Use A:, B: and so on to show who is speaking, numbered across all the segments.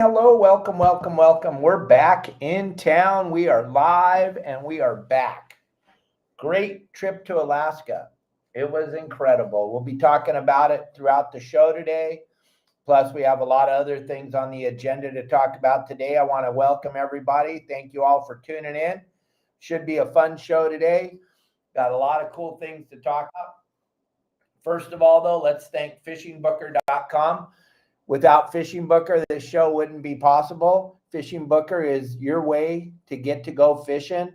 A: Hello, welcome, welcome, welcome. We're back in town. We are live and we are back. Great trip to Alaska. It was incredible. We'll be talking about it throughout the show today. Plus, we have a lot of other things on the agenda to talk about today. I want to welcome everybody. Thank you all for tuning in. Should be a fun show today. Got a lot of cool things to talk about. First of all, though, let's thank fishingbooker.com. Without Fishing Booker, this show wouldn't be possible. Fishing Booker is your way to get to go fishing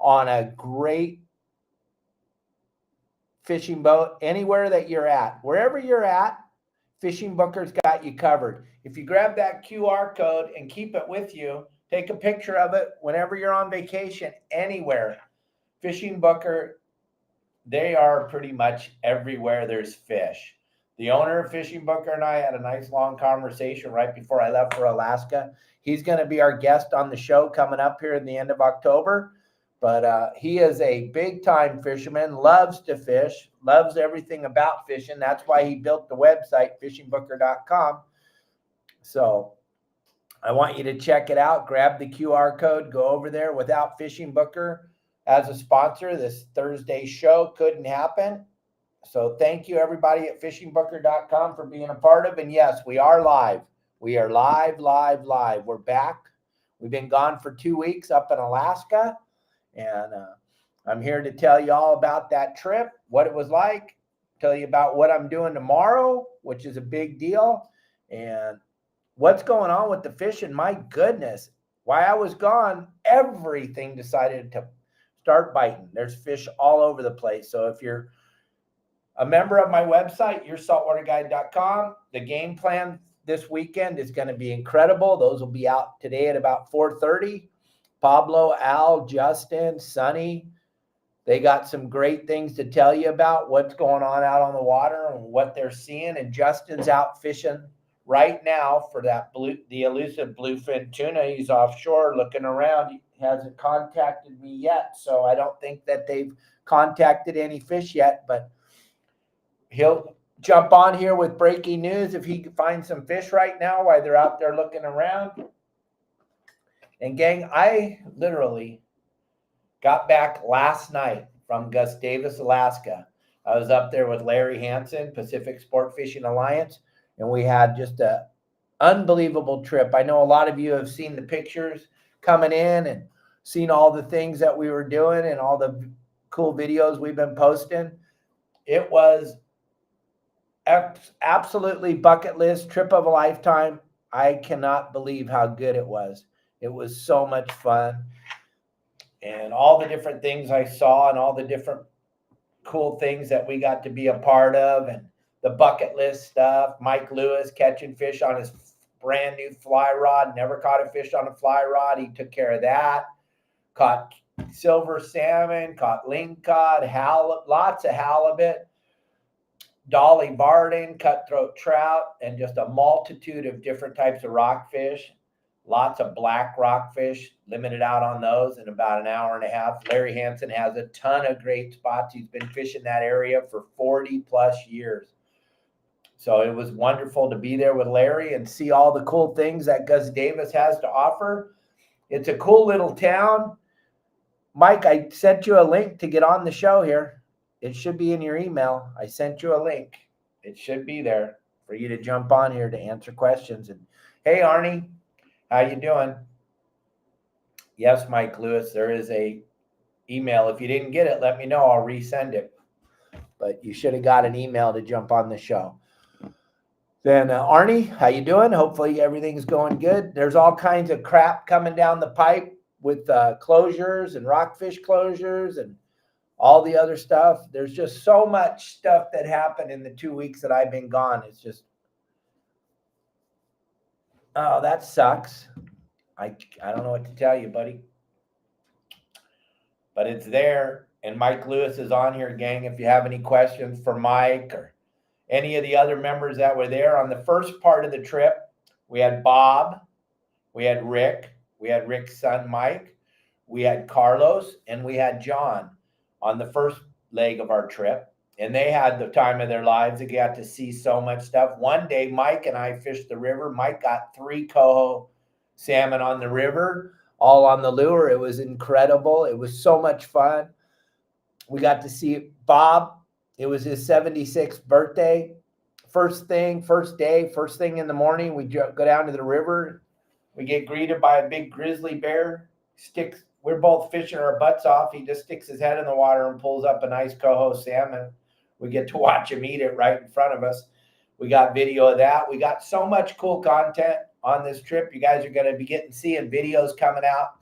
A: on a great fishing boat anywhere that you're at. Wherever you're at, Fishing Booker's got you covered. If you grab that QR code and keep it with you, take a picture of it whenever you're on vacation, anywhere. Fishing Booker, they are pretty much everywhere there's fish. The owner of Fishing Booker and I had a nice long conversation right before I left for Alaska. He's going to be our guest on the show coming up here in the end of October. But he is a big-time fisherman, loves to fish, loves everything about fishing. That's why he built the website, fishingbooker.com. So I want you to check it out. Grab the QR code, go over there. Without Fishing Booker as a sponsor, this Thursday show couldn't happen. So thank you, everybody at fishingbooker.com for being a part of. And yes, we are live. We are live. We're back. We've been gone for 2 weeks up in Alaska. And I'm here to tell you all about that trip, what it was like, tell you about what I'm doing tomorrow, which is a big deal, and what's going on with the fishing. My goodness, while I was gone, everything decided to start biting. There's fish all over the place. So if you're a member of my website, yoursaltwaterguide.com, the game plan this weekend is going to be incredible. Those will be out today at about 4:30. Pablo, Al, Justin, Sonny, they got some great things to tell you about what's going on out on the water and what they're seeing. And Justin's out fishing right now for the elusive bluefin tuna. He's offshore looking around. He hasn't contacted me yet, so I don't think that they've contacted any fish yet, but he'll jump on here with breaking news if he can find some fish right now while they're out there looking around. And gang, I literally got back last night from Gustavus, Alaska. I was up there with Larry Hansen, Pacific Sport Fishing Alliance, and we had just an unbelievable trip. I know a lot of you have seen the pictures coming in and seen all the things that we were doing and all the cool videos we've been posting. It was absolutely bucket list, trip of a lifetime. I cannot believe how good it was. It was so much fun. And all the different things I saw and all the different cool things that we got to be a part of, and the bucket list stuff. Mike Lewis catching fish on his brand new fly rod. Never caught a fish on a fly rod. He took care of that. Caught silver salmon, caught lingcod, lots of halibut. Dolly Varden, cutthroat trout, and just a multitude of different types of rockfish. Lots of black rockfish, limited out on those in about an hour and a half. Larry Hansen has a ton of great spots. He's been fishing that area for 40 plus years. So it was wonderful to be there with Larry and see all the cool things that Gustavus has to offer. It's a cool little town. Mike, I sent you a link to get on the show here. It should be in your email. I sent you a link. It should be there for you to jump on here to answer questions. And hey, Arnie, how you doing? Yes, Mike Lewis, there is a email. If you didn't get it, let me know. I'll resend it. But you should have got an email to jump on the show. Then Arnie, how you doing? Hopefully everything's going good. There's all kinds of crap coming down the pipe with closures and rockfish closures and all the other stuff. There's just so much stuff that happened in the 2 weeks that I've been gone. It's just, oh, that sucks. I don't know what to tell you, buddy. But it's there. And Mike Lewis is on here, gang. If you have any questions for Mike or any of the other members that were there on the first part of the trip, we had Bob, we had Rick's son, Mike, we had Carlos, and we had John on the first leg of our trip. and they had the time of their lives. They got to see so much stuff. One day, Mike and I fished the river. Mike got 3 coho salmon on the river, all on the lure. It was incredible. It was so much fun. We got to see Bob. It was his 76th birthday. First day, first thing in the morning, we go down to the river. We get greeted by a big grizzly bear. We're both fishing our butts off. He just sticks his head in the water and pulls up a nice coho salmon. We get to watch him eat it right in front of us. We got video of that. We got so much cool content on this trip. You guys are going to be seeing videos coming out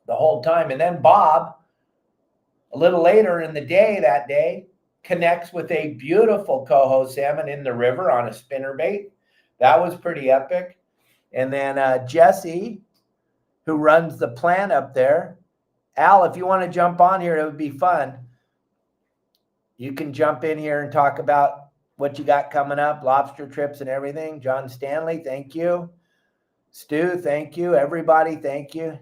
A: the whole time. And then Bob, a little later in the day that day, connects with a beautiful coho salmon in the river on a spinnerbait. That was pretty epic. And then Jesse, who runs the plant up there, Al, if you want to jump on here, it would be fun. You can jump in here and talk about what you got coming up, lobster trips and everything. John Stanley, thank you. Stu, thank you. Everybody, thank you.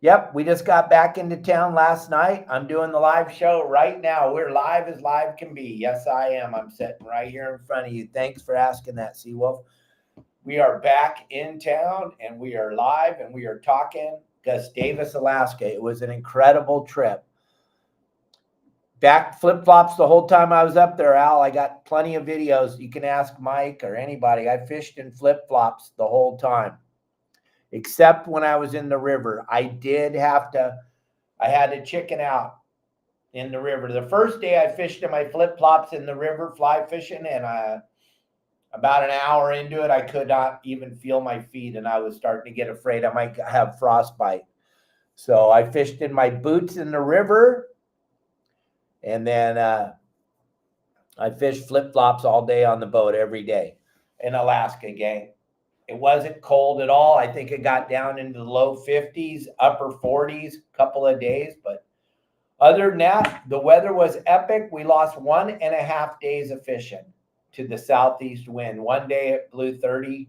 A: Yep, we just got back into town last night. I'm doing the live show right now. We're live as live can be. Yes, I am. I'm sitting right here in front of you. Thanks for asking that, Seawolf. We are back in town, and we are live, and we are talking Gus Davis, Alaska. It was an incredible trip. Back flip-flops the whole time I was up there, Al. I got plenty of videos. You can ask Mike or anybody. I fished in flip-flops the whole time, except when I was in the river. I had to chicken out in the river. The first day I fished in my flip-flops in the river, fly fishing, and about an hour into it, I could not even feel my feet, and I was starting to get afraid I might have frostbite. So I fished in my boots in the river, and then I fished flip-flops all day on the boat every day in Alaska, gang. It wasn't cold at all. I think it got down into the low 50s, upper 40s, a couple of days. But other than that, the weather was epic. We lost 1.5 days of fishing to the southeast wind. One day it blew 30,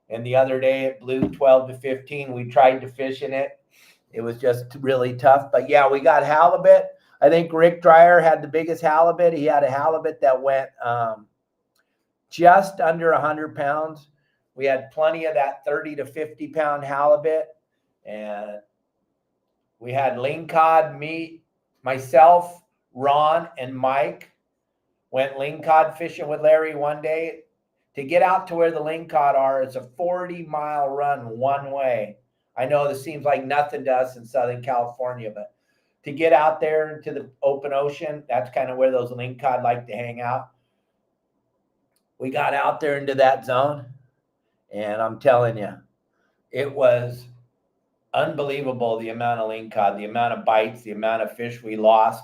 A: and the other day it blew 12 to 15. We tried to fish in it. It was just really tough. But yeah, we got halibut. I think Rick Dreyer had the biggest halibut. He had a halibut that went just under 100 pounds. We had plenty of that 30 to 50 pound halibut. And we had lingcod, me, myself, Ron, and Mike went lingcod fishing with Larry one day. To get out to where the lingcod are, it's a 40-mile run one way. I know this seems like nothing to us in Southern California, but to get out there into the open ocean, that's kind of where those lingcod like to hang out. We got out there into that zone, and I'm telling you, it was unbelievable, the amount of lingcod, the amount of bites, the amount of fish we lost.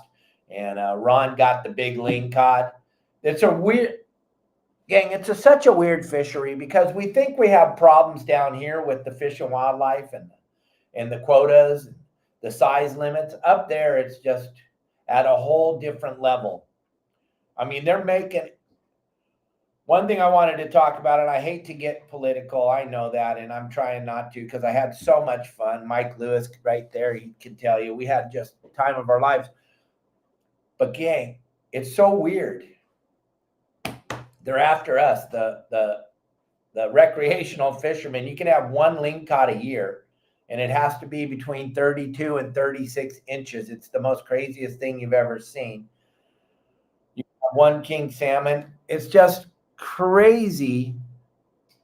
A: And Ron got the big lingcod. It's a weird, gang, it's such a weird fishery because we think we have problems down here with the Fish and Wildlife and the quotas, the size limits. Up there, it's just at a whole different level. I mean, they're making one thing I wanted to talk about, and I hate to get political. I know that, and I'm trying not to because I had so much fun. Mike Lewis right there, he can tell you. We had just the time of our lives. But gang, it's so weird. They're after us, the recreational fishermen. You can have one lingcod a year, and it has to be between 32 and 36 inches. It's the most craziest thing you've ever seen. You have one king salmon. It's just crazy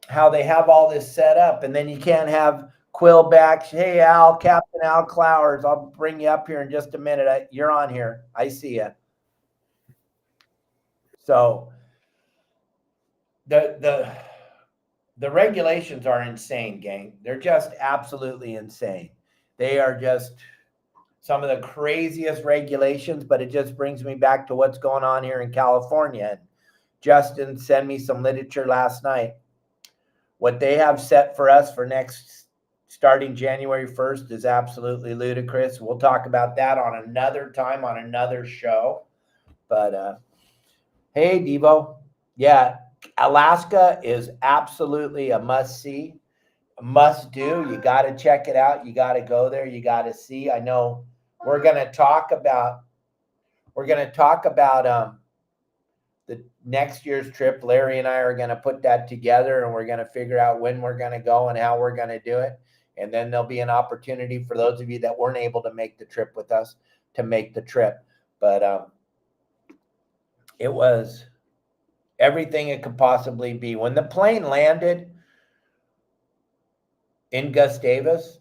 A: how they have all this set up, and then you can't have quillbacks. Hey, Al, Captain Al Clowers, I'll bring you up here in just a minute. You're on here. I see you. So the regulations are insane, gang. They're just absolutely insane. They are just some of the craziest regulations, but it just brings me back to what's going on here in California. Justin sent me some literature last night. What they have set for us for starting January 1st is absolutely ludicrous. We'll talk about that on another time, on another show. But hey, Devo. Yeah, Alaska is absolutely a must-see, a must-do. You got to check it out. You got to go there. You got to see. I know we're going to talk about we're going to talk about the next year's trip. Larry and I are going to put that together, and we're going to figure out when we're going to go and how we're going to do it. And then there'll be an opportunity for those of you that weren't able to make the trip with us to make the trip. But it was everything it could possibly be. When the plane landed in Gustavus,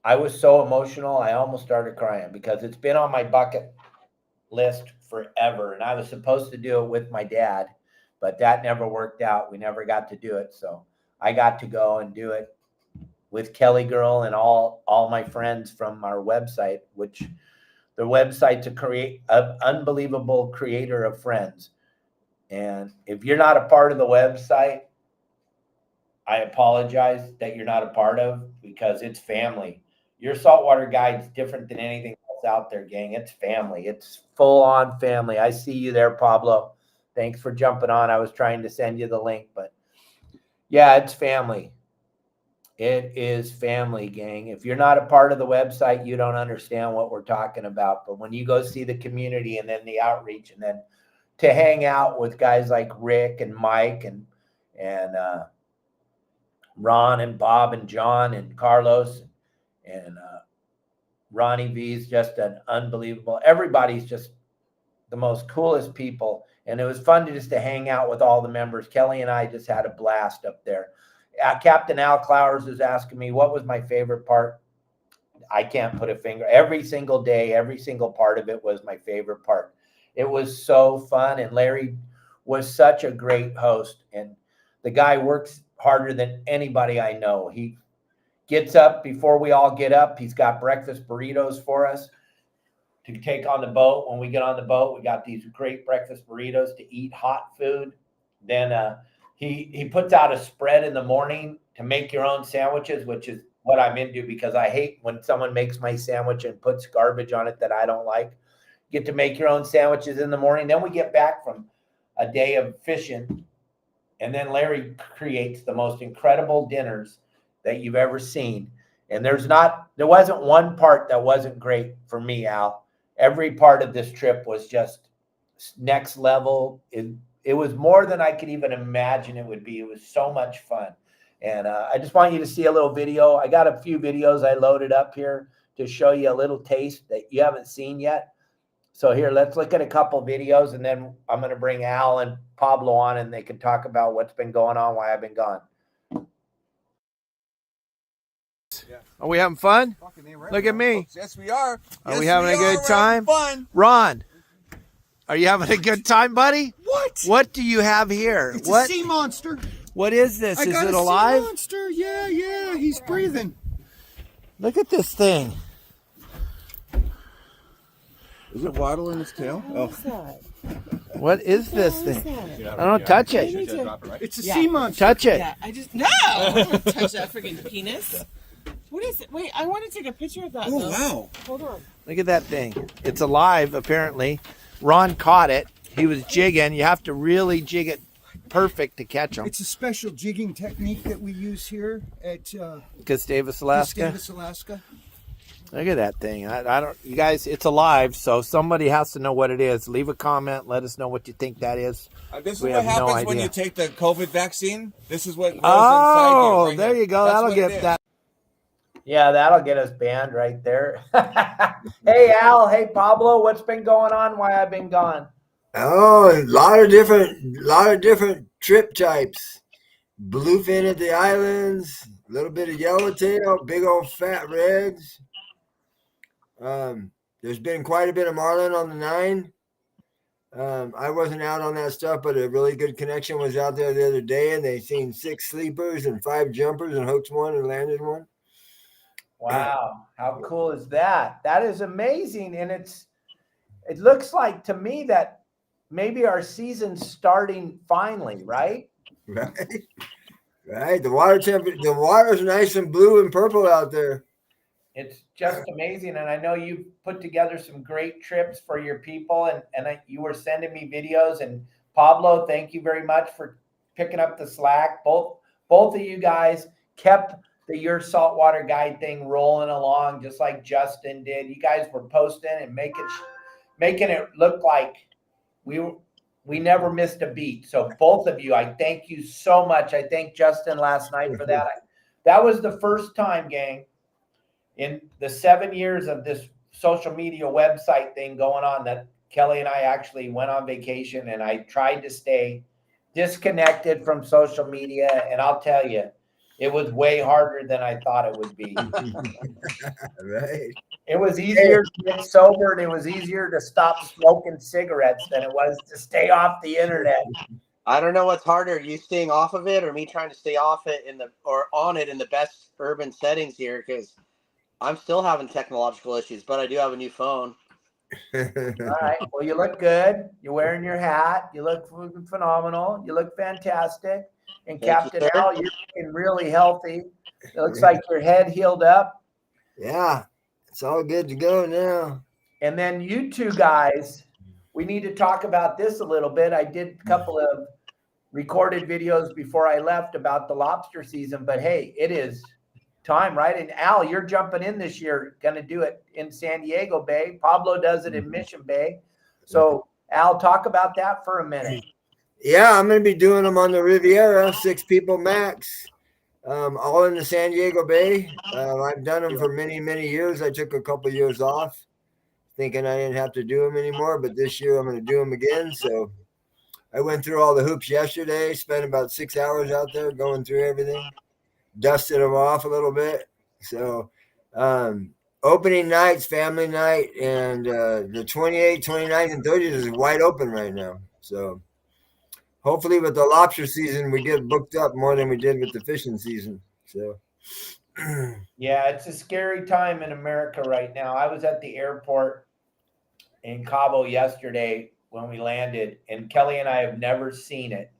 A: I was so emotional, I almost started crying because it's been on my bucket list forever. And I was supposed to do it with my dad, but that never worked out. We never got to do it. So I got to go and do it with KellyGirl and all my friends from our website, which the website's an unbelievable creator of friends. And if you're not a part of the website, I apologize that you're not a part of, because it's family. Your saltwater guide's different than anything else out there, gang. It's family. It's full on family. I see you there, Pablo. Thanks for jumping on. I was trying to send you the link, but yeah, it's family. It is family, gang. If you're not a part of the website, you don't understand what we're talking about. But when you go see the community and then the outreach, and then to hang out with guys like Rick and Mike and Ron and Bob and John and Carlos and Ronnie V's just an unbelievable. Everybody's just the most coolest people. And it was fun to hang out with all the members. Kelly and I just had a blast up there. Captain Al Clowers is asking me, what was my favorite part? I can't put a finger. Every single day, every single part of it was my favorite part. It was so fun. And Larry was such a great host. And the guy works harder than anybody I know. He gets up before we all get up. He's got breakfast burritos for us to take on the boat. When we get on the boat, we got these great breakfast burritos to eat hot food. Then he puts out a spread in the morning to make your own sandwiches, which is what I'm into, because I hate when someone makes my sandwich and puts garbage on it that I don't like. Get to make your own sandwiches in the morning. Then we get back from a day of fishing, and then Larry creates the most incredible dinners that you've ever seen. And there wasn't one part that wasn't great for me, Al. Every part of this trip was just next level. It was more than I could even imagine it would be. It was so much fun. And I just want you to see a little video. I got a few videos I loaded up here to show you a little taste that you haven't seen yet. So here, let's look at a couple videos, and then I'm going to bring Al and Pablo on, and they can talk about what's been going on, why I've been gone. Are we having fun? Look at me.
B: Yes, we are.
A: Are we having a good time?
B: Fun.
A: Ron, are you having a good time, buddy?
B: What?
A: What do you have here?
B: It's a sea monster.
A: What is this?
B: Is it
A: alive?
B: Sea monster. Yeah, he's breathing.
A: Look at this thing.
B: Is it waddling its tail?
A: What is this thing? I don't touch it.
B: It's a sea monster.
A: Touch it.
C: Yeah, I don't touch that freaking penis. What is it? Wait, I want to take a picture of that.
B: Oh,
C: though.
B: wow.
C: Hold on.
A: Look at that thing. It's alive, apparently. Ron caught it. He was jigging. You have to really jig it perfect to catch them.
B: It's a special jigging technique that we use here at
A: Gustavus, Alaska.
B: Gustavus, Alaska.
A: Look at that thing. I don't, you guys, it's alive, so somebody has to know what it is. Leave a comment. Let us know what you think that is.
D: This is
A: We
D: what
A: have no
D: happens when
A: idea.
D: you take the COVID vaccine. This is what goes inside you.
A: Oh,
D: right
A: there
D: here.
A: you go.
D: That's
A: That'll
D: what
A: get
D: it is.
A: that. Yeah, that'll get us banned right there. Hey, Al. Hey, Pablo. What's been going on? Why I've been gone?
E: Oh, a lot of different trip types. Bluefin at the islands, a little bit of yellowtail, big old fat reds. There's been quite a bit of marlin on the 9. I wasn't out on that stuff, but a really good connection was out there the other day, and they seen 6 sleepers and 5 jumpers and hooked one and landed one.
A: Wow, how cool is that? That is amazing, and it looks like to me that maybe our season's starting finally, right?
E: Right. The water's nice and blue and purple out there.
A: It's just amazing, and I know you put together some great trips for your people, and you were sending me videos. And Pablo, thank you very much for picking up the slack. Both of you guys kept the Your Saltwater Guide thing rolling along, just like Justin did. You guys were posting and making it look like we never missed a beat. So both of you, I thank you so much. I thanked Justin last night for that. That was the first time, gang, in the 7 years of this social media website thing going on that Kelly and I actually went on vacation, and I tried to stay disconnected from social media. And I'll tell you, it was way harder than I thought it would be.
E: Right.
A: It was easier to get sober, and it was easier to stop smoking cigarettes than it was to stay off the internet.
F: I don't know what's harder, you staying off of it or me trying to stay off it on it in the best urban settings here, because I'm still having technological issues, but I do have a new phone.
A: All right. Well, you look good. You're wearing your hat. You look phenomenal. You look fantastic. And
F: Thank you,
A: Captain
F: sir.
A: Al, you're looking really healthy. It looks like your head healed up.
E: Yeah, it's all good to go now.
A: And then you two guys, we need to talk about this a little bit. I did a couple of recorded videos before I left about the lobster season, but hey, it is time, right? And Al, you're jumping in this year, going to do it in San Diego Bay. Pablo does it in Mission Bay. So Al, talk about that for a minute.
E: Yeah, I'm going to be doing them on the Riviera, 6 people max, all in the San Diego Bay. I've done them for many, many years. I took a couple years off thinking I didn't have to do them anymore, but this year I'm going to do them again. So I went through all the hoops yesterday, spent about 6 hours out there going through everything, dusted them off a little bit. So opening nights, family night, and the 28th, 29th, and 30th is wide open right now. So hopefully with the lobster season, we get booked up more than we did with the fishing season. So
A: Yeah, it's a scary time in America right now. I was at the airport in Cabo yesterday when we landed, and Kelly and I have never seen it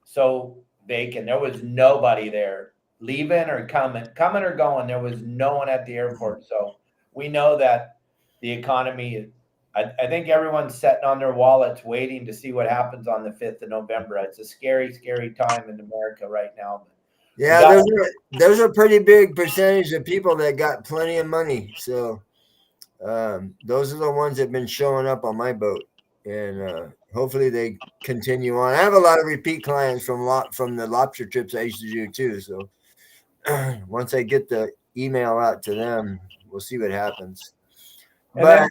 A: so vacant. There was nobody there leaving or coming or going. There was no one at the airport. So we know that the economy, I think everyone's sitting on their wallets waiting to see what happens on the 5th of November. It's a scary, scary time in America right now.
E: yeah, there's a pretty big percentage of people that got plenty of money. So those are the ones that have been showing up on my boat, and hopefully they continue on. I have a lot of repeat clients from the lobster trips I used to do too. So once I get the email out to them, we'll see what happens. But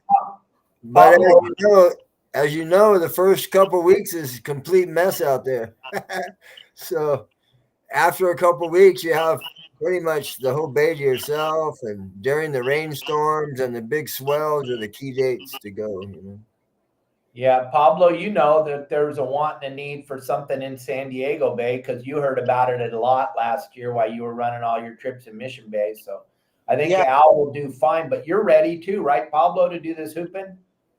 E: as you know, the first couple of weeks is a complete mess out there. So after a couple of weeks, you have pretty much the whole bay to yourself, and during the rainstorms and the big swells are the key dates to go.
A: Yeah, Pablo, you know that there's a want and a need for something in San Diego Bay because you heard about it a lot last year while you were running all your trips in Mission Bay. So I think Al will do fine, but you're ready too, right, Pablo, to do this hooping?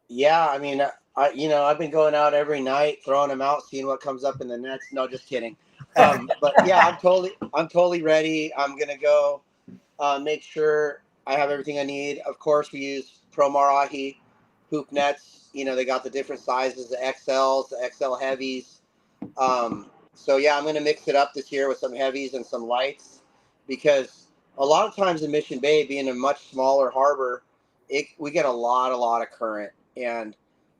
F: Yeah, I mean, I've been going out every night, throwing them out, seeing what comes up in the nets. No, just kidding. But yeah, I'm totally ready. I'm gonna go make sure I have everything I need. Of course, we use Promar Ahi hoop nets. They got the different sizes, the XLs, the XL heavies. So yeah, I'm gonna mix it up this year with some heavies and some lights, because a lot of times in Mission Bay, being a much smaller harbor, we get a lot of current. And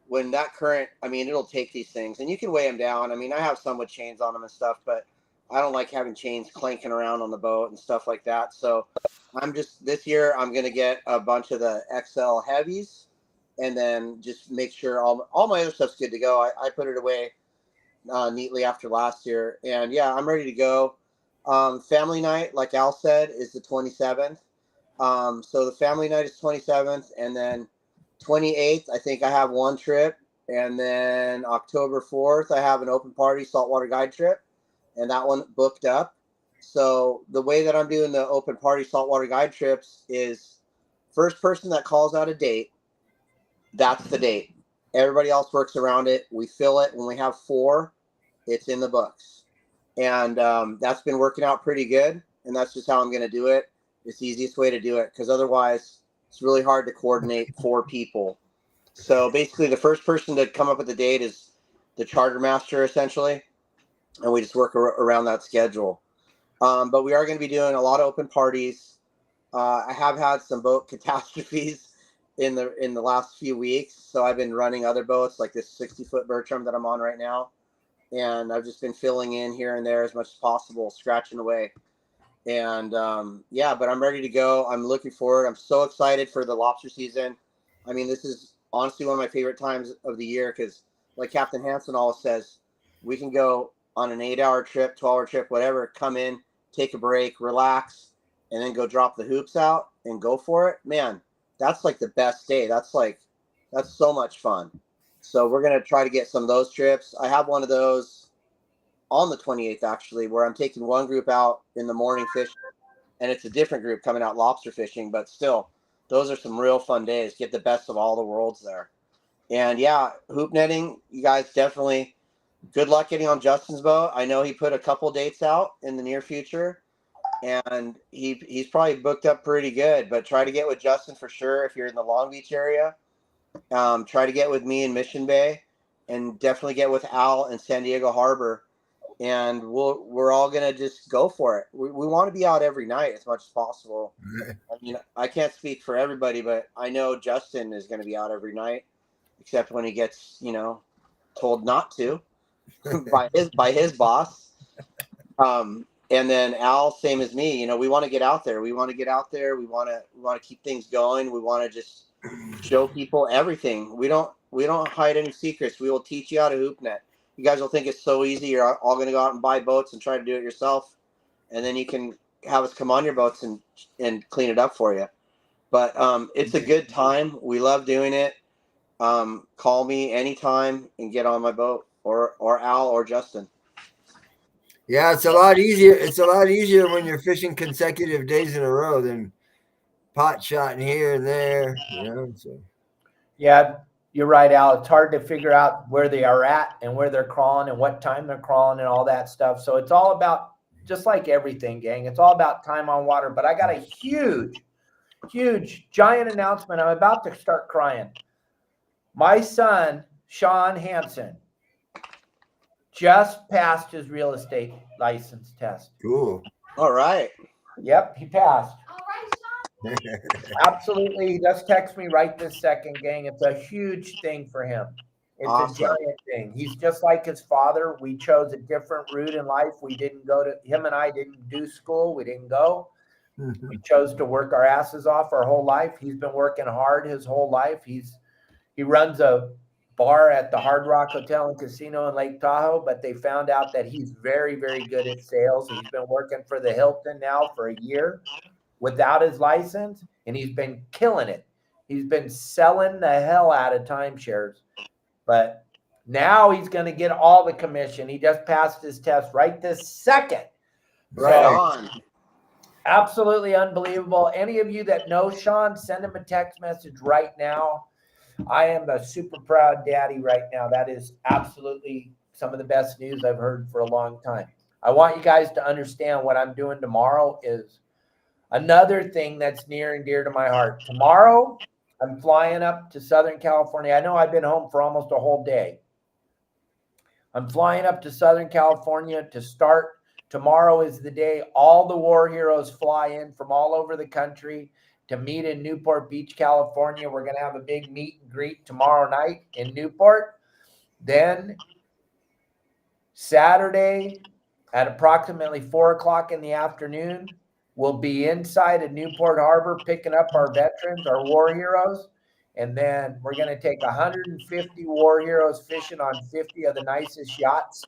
F: when that current, I mean, it'll take these things, and you can weigh them down. I mean, I have some with chains on them and stuff, but I don't like having chains clanking around on the boat and stuff like that. So this year, I'm going to get a bunch of the XL heavies, and then just make sure all my other stuff's good to go. I put it away neatly after last year. And yeah, I'm ready to go. Family night, like Al said, is the 27th. So the family night is 27th, and then 28th, I think I have one trip, and then October 4th, I have an open party saltwater guide trip, and that one booked up. So the way that I'm doing the open party saltwater guide trips is first person that calls out a date, that's the date. Everybody else works around it. We fill it. When we have 4, it's in the books. And that's been working out pretty good, and that's just how I'm going to do it. It's the easiest way to do it, because otherwise it's really hard to coordinate 4 people. So basically the first person to come up with the date is the charter master, essentially. And we just work around that schedule. But we are going to be doing a lot of open parties. I have had some boat catastrophes in the last few weeks. So I've been running other boats like this 60-foot Bertram that I'm on right now. And I've just been filling in here and there as much as possible, scratching away. And yeah, but I'm ready to go. I'm looking forward. I'm so excited for the lobster season. I mean, this is honestly one of my favorite times of the year because, like Captain Hansen always says, we can go on an 8-hour trip, 12-hour trip, whatever, come in, take a break, relax, and then go drop the hoops out and go for it. Man, that's like the best day. That's so much fun. So we're going to try to get some of those trips. I have one of those on the 28th, actually, where I'm taking one group out in the morning fishing, and it's a different group coming out lobster fishing, but still, those are some real fun days. Get the best of all the worlds there. And yeah, hoop netting, you guys definitely good luck getting on Justin's boat. I know he put a couple dates out in the near future, and he's probably booked up pretty good, but try to get with Justin for sure if you're in the Long Beach area. Try to get with me in Mission Bay, and definitely get with Al in San Diego Harbor. And we're all gonna just go for it. We want to be out every night as much as possible. I mean, I can't speak for everybody, but I know Justin is gonna be out every night, except when he gets, told not to by his boss. And then Al, same as me. We want to get out there. We want to keep things going. We want to just show people everything. We don't hide any secrets. We will teach you how to hoop net. You guys will think it's so easy. You're all going to go out and buy boats and try to do it yourself, and then you can have us come on your boats and clean it up for you. But it's a good time. We love doing it. Call me anytime and get on my boat, or Al or Justin.
E: Yeah, it's a lot easier. It's a lot easier when you're fishing consecutive days in a row than pot shotting here and there. So.
A: Yeah, you're right, Al. It's hard to figure out where they are at and where they're crawling and what time they're crawling and all that stuff. So it's all about, just like everything, gang, it's all about time on water. But I got a huge, giant announcement. I'm about to start crying. My son, Sean Hansen, just passed his real estate license test.
E: Cool.
F: All right.
A: Yep, he passed.
G: All right, Sean.
A: Absolutely. He just texted me right this second, gang. It's a huge thing for him. It's
F: Awesome.
A: a giant thing. He's just like his father. We chose a different route in life. We didn't go to, him and I didn't do school. We didn't go. We chose to work our asses off our whole life. He's been working hard his whole life. He runs a bar at the Hard Rock Hotel and Casino in Lake Tahoe, but they found out that he's very, very good at sales. He's been working for the Hilton now for a year without his license, and he's been killing it. He's been selling the hell out of timeshares, but now he's going to get all the commission. He just passed his test right this second.
F: Right on.
A: Absolutely unbelievable. Any of you that know Sean, send him a text message right now. I am a super proud daddy right now. That is absolutely some of the best news I've heard for a long time. I want you guys to understand what I'm doing tomorrow is another thing that's near and dear to my heart. Tomorrow, I'm flying up to Southern California. I know I've been home for almost a whole day. I'm flying up to Southern California to start. Tomorrow is the day all the war heroes fly in from all over the country to meet in Newport Beach, California. We're going to have a big meet and greet tomorrow night in Newport. Then Saturday at approximately 4 o'clock in the afternoon, we'll be inside of Newport Harbor picking up our veterans, our war heroes. And then we're going to take 150 war heroes fishing on 50 of the nicest yachts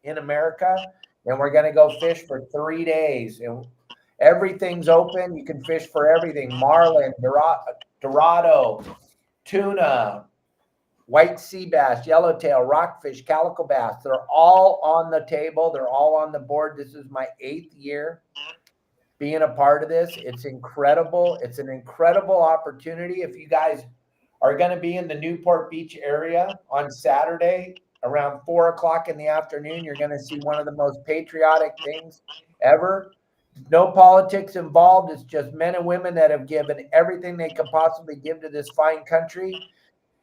A: in America. And we're going to go fish for 3 days. And everything's open. You can fish for everything. Marlin, Dorado, tuna, white sea bass, yellowtail, rockfish, calico bass. They're all on the table. They're all on the board. This is my 8th year being a part of this. It's incredible. It's an incredible opportunity. If you guys are going to be in the Newport Beach area on Saturday around 4 o'clock in the afternoon, you're going to see one of the most patriotic things ever. No politics involved. It's just men and women that have given everything they could possibly give to this fine country.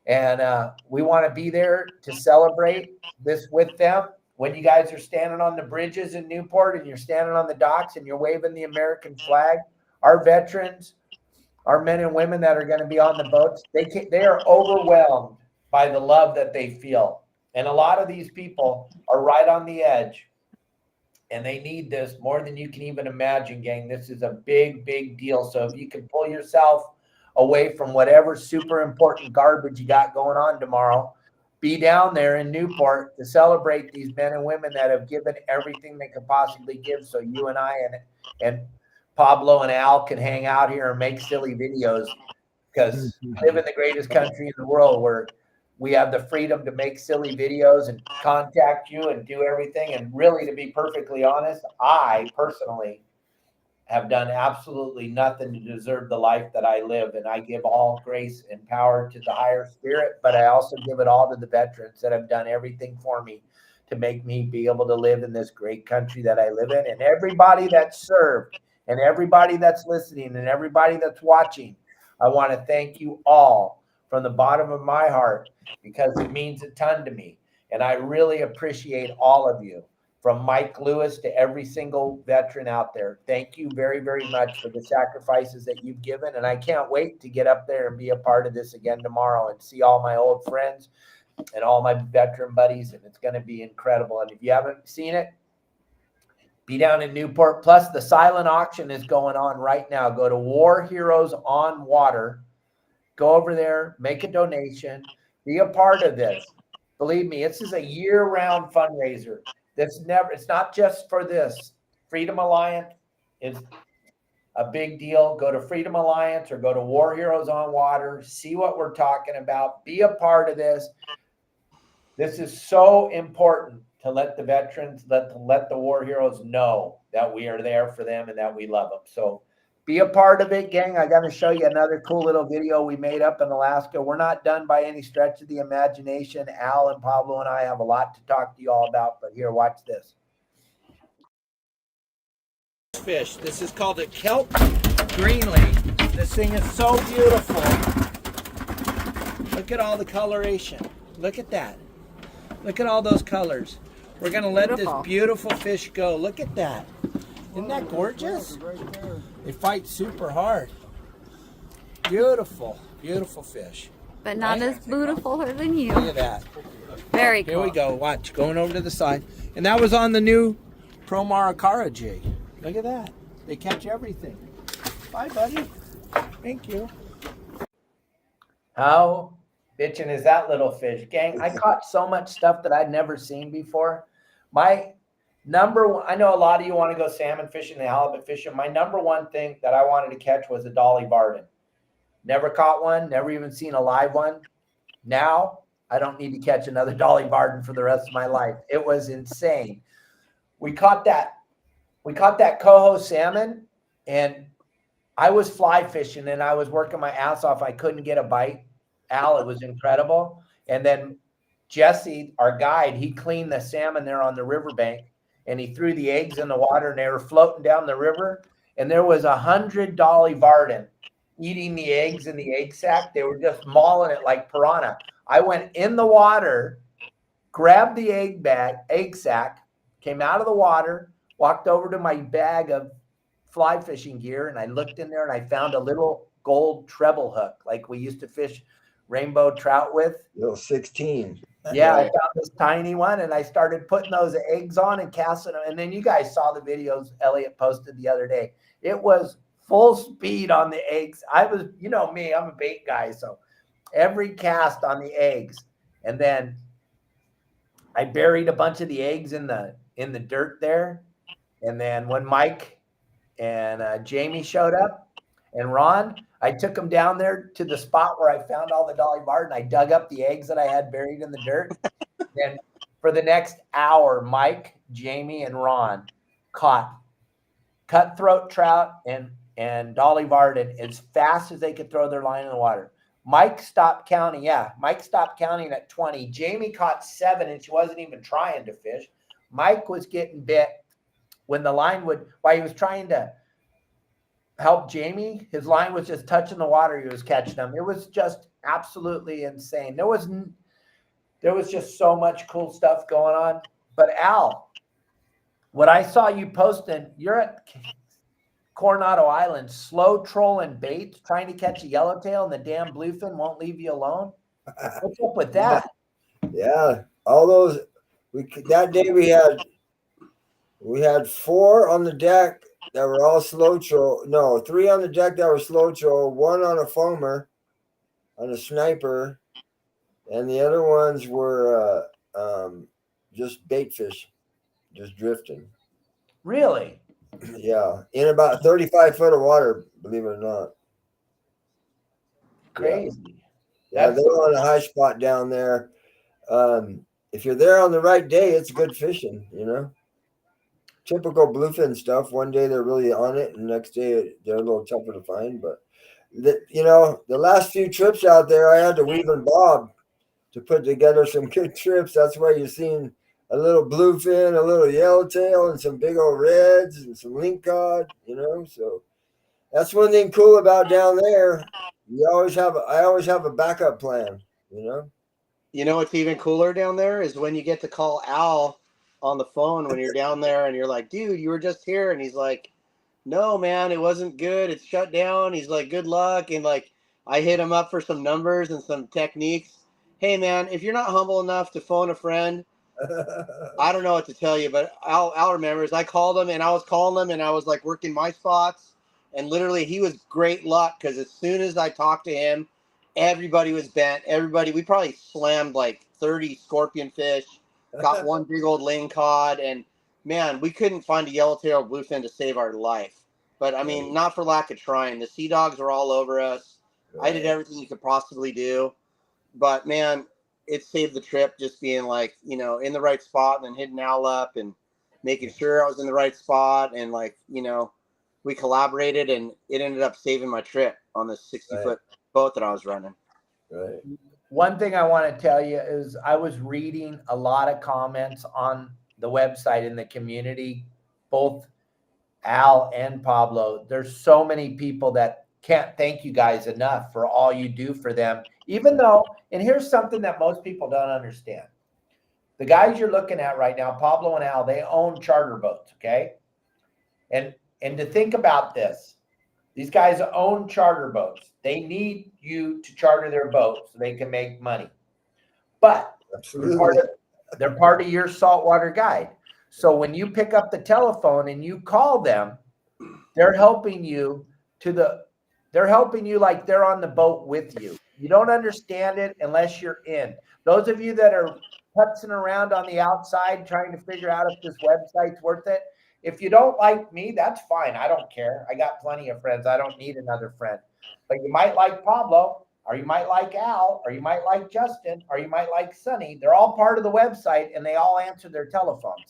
A: And we want to be there to celebrate this with them. When you guys are standing on the bridges in Newport and you're standing on the docks and you're waving the American flag, our veterans our men and women that are going to be on the boats, they are overwhelmed by the love that they feel. And a lot of these people are right on the edge, and they need this more than you can even imagine, gang. This is a big, big deal. So if you can pull yourself away from whatever super important garbage you got going on tomorrow, be down there in Newport to celebrate these men and women that have given everything they could possibly give. So you and I and Pablo and Al can hang out here and make silly videos, because we live in the greatest country in the world where we have the freedom to make silly videos and contact you and do everything. And really, to be perfectly honest, I personally have done absolutely nothing to deserve the life that I live. And I give all grace and power to the higher spirit, but I also give it all to the veterans that have done everything for me to make me be able to live in this great country that I live in. And everybody that's served, and everybody that's listening, and everybody that's watching, I want to thank you all from the bottom of my heart, because it means a ton to me. And I really appreciate all of you, from Mike Lewis to every single veteran out there. Thank you very, very much for the sacrifices that you've given. And I can't wait to get up there and be a part of this again tomorrow and see all my old friends and all my veteran buddies. And it's going to be incredible. And if you haven't seen it, be down in Newport. Plus, the silent auction is going on right now. Go to War Heroes on Water. Go over there, make a donation, be a part of this. Believe me, this is a year-round fundraiser. It's not just for this. Freedom Alliance is a big deal. Go to Freedom Alliance or go to War Heroes on Water. See what we're talking about. Be a part of this. This is so important to let the veterans, let the war heroes know that we are there for them and that we love them. So be a part of it, gang. I got to show you another cool little video we made up in Alaska. We're not done by any stretch of the imagination. Al and Pablo and I have a lot to talk to you all about, but here, watch this. Fish. This is called a kelp greenling. This thing is so beautiful. Look at all the coloration. Look at that. Look at all those colors. We're going to let this beautiful fish go. Look at that. Isn't that gorgeous? They fight super hard. Beautiful, beautiful fish.
G: But not as beautiful than you.
A: Look at that.
G: Very cool.
A: Here we go. Watch. Going over to the side. And that was on the new Promar Ahi jig. Look at that. They catch everything. Bye, buddy. Thank you. How bitchin' is that little fish? Gang, I caught so much stuff that I'd never seen before. My number one, I know a lot of you want to go salmon fishing and halibut fishing. My number one thing that I wanted to catch was a Dolly Varden. Never caught one, never even seen a live one. Now, I don't need to catch another Dolly Varden for the rest of my life. It was insane. We caught that coho salmon, and I was fly fishing, and I was working my ass off. I couldn't get a bite. Al, it was incredible. And then Jesse, our guide, he cleaned the salmon there on the riverbank, and he threw the eggs in the water, and they were floating down the river. And there was 100 Dolly Varden eating the eggs in the egg sack. They were just mauling it like piranha. I went in the water, grabbed the egg sack, came out of the water, walked over to my bag of fly fishing gear, and I looked in there, and I found a little gold treble hook like we used to fish rainbow trout with.
E: Little 16.
A: Yeah, I found this tiny one, and I started putting those eggs on and casting them. And then you guys saw the videos Elliot posted the other day. It was full speed on the eggs. I was, you know me, I'm a bait guy, so every cast on the eggs. And then I buried a bunch of the eggs in the dirt there. And then when Mike and Jamie showed up and Ron, I took them down there to the spot where I found all the Dolly Varden. I dug up the eggs that I had buried in the dirt. And for the next hour, Mike, Jamie, and Ron caught cutthroat trout and Dolly Varden as fast as they could throw their line in the water. Mike stopped counting. Yeah, Mike stopped counting at 20. Jamie caught 7, and she wasn't even trying to fish. Mike was getting bit when the line while he was trying to help Jamie, his line was just touching the water. He was catching them. It was just absolutely insane. There was just so much cool stuff going on. But Al, what I saw you posting, you're at Coronado Island, slow trolling baits, trying to catch a yellowtail, and the damn bluefin won't leave you alone? What's up with that?
E: Yeah, all those. That day we had 4 on the deck that were all slow troll. No, 3 on the deck that were slow troll. 1 on a foamer, on a sniper, and the other ones were just bait fish, just drifting.
A: Really?
E: Yeah, in about 35 foot of water, believe it or not.
A: Crazy.
E: Yeah,
A: That's-
E: they're on a high spot down there. If you're there on the right day, it's good fishing, you know. Typical bluefin stuff. One day they're really on it, and the next day they're a little tougher to find. But the last few trips out there, I had to weave and bob to put together some good trips. That's why you're seeing a little bluefin, a little yellowtail, and some big old reds and some lingcod. So that's one thing cool about down there. I always have a backup plan.
F: You know what's even cooler down there is when you get to call Al on the phone when you're down there and you're like, dude, you were just here. And he's like, no, man, it wasn't good. It's shut down. He's like, good luck. And like, I hit him up for some numbers and some techniques. Hey, man, if you're not humble enough to phone a friend, I don't know what to tell you, but Al remembers I called him and I was calling him and I was like working my spots. And literally he was great luck because as soon as I talked to him, everybody was bent. We probably slammed like 30 scorpion fish, got one big old lingcod, and man, we couldn't find a yellowtail or bluefin to save our life. But I mean, not for lack of trying. The sea dogs were all over us. I did everything you could possibly do. But man, it saved the trip just being like, in the right spot and then hitting Al up and making sure I was in the right spot. And like, we collaborated and it ended up saving my trip on the 60-foot boat that I was running.
E: Right.
A: One thing I want to tell you is I was reading a lot of comments on the website in the community, both Al and Pablo. There's so many people that can't thank you guys enough for all you do for them, even though, and here's something that most people don't understand. The guys you're looking at right now, Pablo and Al, they own charter boats, okay? And to think about this, these guys own charter boats. They need you to charter their boat so they can make money. But they're part of your saltwater guide. So when you pick up the telephone and you call them, they're helping you like they're on the boat with you. You don't understand it unless you're in. Those of you that are putzing around on the outside trying to figure out if this website's worth it, if you don't like me, that's fine. I don't care. I got plenty of friends. I don't need another friend. But you might like Pablo, or you might like Al, or you might like Justin, or you might like Sonny. They're all part of the website, and they all answer their telephones.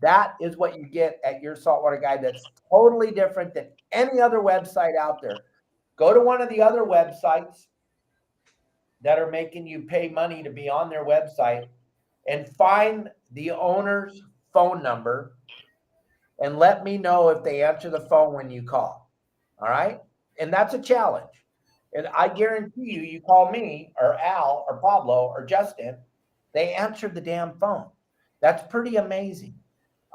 A: That is what you get at your saltwater guide. That's totally different than any other website out there. Go to one of the other websites that are making you pay money to be on their website and find the owner's phone number and let me know if they answer the phone when you call. All right? And that's a challenge. And I guarantee you call me or Al or Pablo or Justin, they answer the damn phone. That's pretty amazing.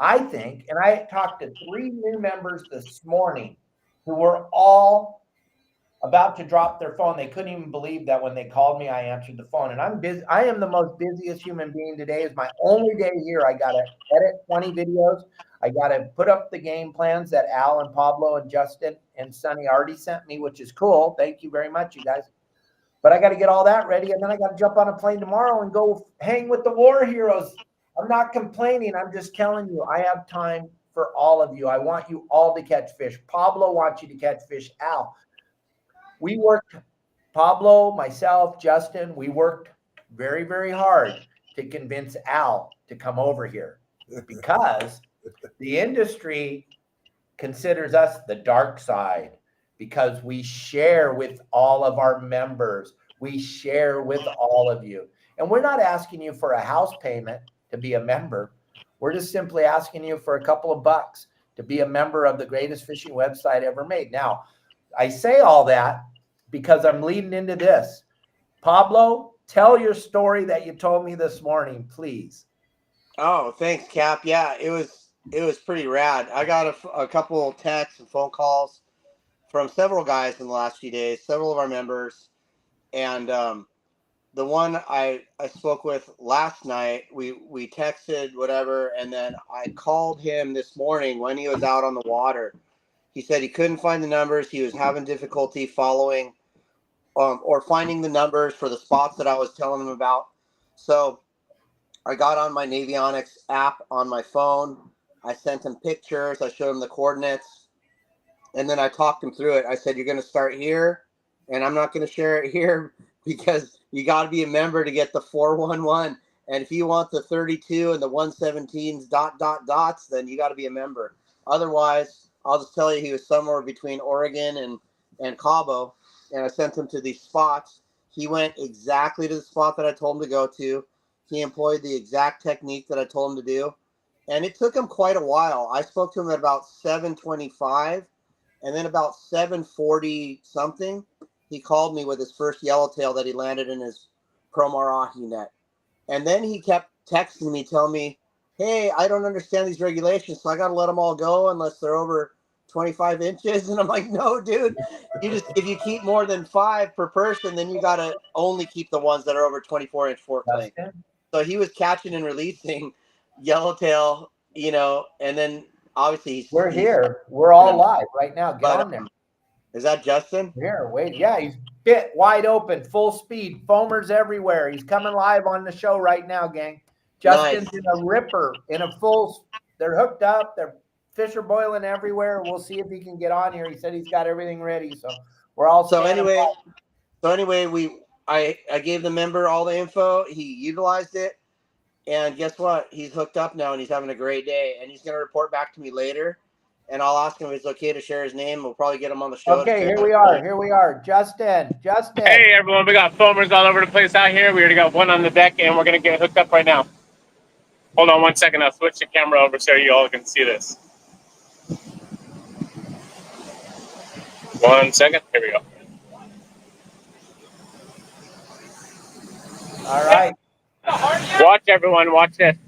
A: I think, and I talked to 3 new members this morning who were all about to drop their phone. They couldn't even believe that when they called me, I answered the phone. And I'm busy. I am the most busiest human being today. It's my only day here. I got to edit 20 videos. I got to put up the game plans that Al and Pablo and Justin and Sonny already sent me, which is cool. Thank you very much, you guys. But I got to get all that ready. And then I got to jump on a plane tomorrow and go hang with the war heroes. I'm not complaining. I'm just telling you, I have time for all of you. I want you all to catch fish. Pablo wants you to catch fish. Al, we worked, Pablo, myself, Justin, we worked very, very hard to convince Al to come over here because the industry considers us the dark side because we share with all of our members. We share with all of you. And we're not asking you for a house payment to be a member. We're just simply asking you for a couple of bucks to be a member of the greatest fishing website ever made. Now, I say all that because I'm leading into this. Pablo, tell your story that you told me this morning, please.
F: Oh, thanks, Cap. Yeah, it was was pretty rad. I got a couple texts and phone calls from several guys in the last few days, several of our members, and the one I spoke with last night, we texted whatever, and then I called him this morning when he was out on the water. He said he couldn't find the numbers. He was having difficulty following or finding the numbers for the spots that I was telling him about. So I got on my Navionics app on my phone. I sent him pictures. I showed him the coordinates. And then I talked him through it. I said, you're going to start here, and I'm not going to share it here because you got to be a member to get the 411. And if you want the 32 and the 117s dots, then you got to be a member. Otherwise, I'll just tell you he was somewhere between Oregon and Cabo. And I sent him to these spots. He went exactly to the spot that I told him to go to. He employed the exact technique that I told him to do. And it took him quite a while. I spoke to him at about 7:25. And then about 7:40 something, he called me with his first yellowtail that he landed in his Promar Ahi net. And then he kept texting me, telling me, hey, I don't understand these regulations, so I got to let them all go unless they're over 25 inches. And I'm like, no, dude, if you keep more than 5 per person, then you got to only keep the ones that are over 24-inch fork length. So he was catching and releasing yellowtail, and then obviously
A: We're here. We're all live right now. Get on there.
F: Is that Justin?
A: Here, wait. Yeah, he's bit wide open, full speed, foamers everywhere. He's coming live on the show right now, gang. Justin's in a ripper, in a full. They're hooked up. Their fish are boiling everywhere. We'll see if he can get on here. He said he's got everything ready, so we're all.
F: So anyway, I gave the member all the info. He utilized it, and guess what? He's hooked up now, and he's having a great day. And he's going to report back to me later. And I'll ask him if it's okay to share his name. We'll probably get him on the show.
A: Okay, here we are. Justin.
H: Hey, everyone. We got foamers all over the place out here. We already got one on the deck, and we're going to get hooked up right now. Hold on 1 second. I'll switch the camera over so you all can see this. 1 second. Here we go.
A: All right.
H: Watch, everyone. Watch this.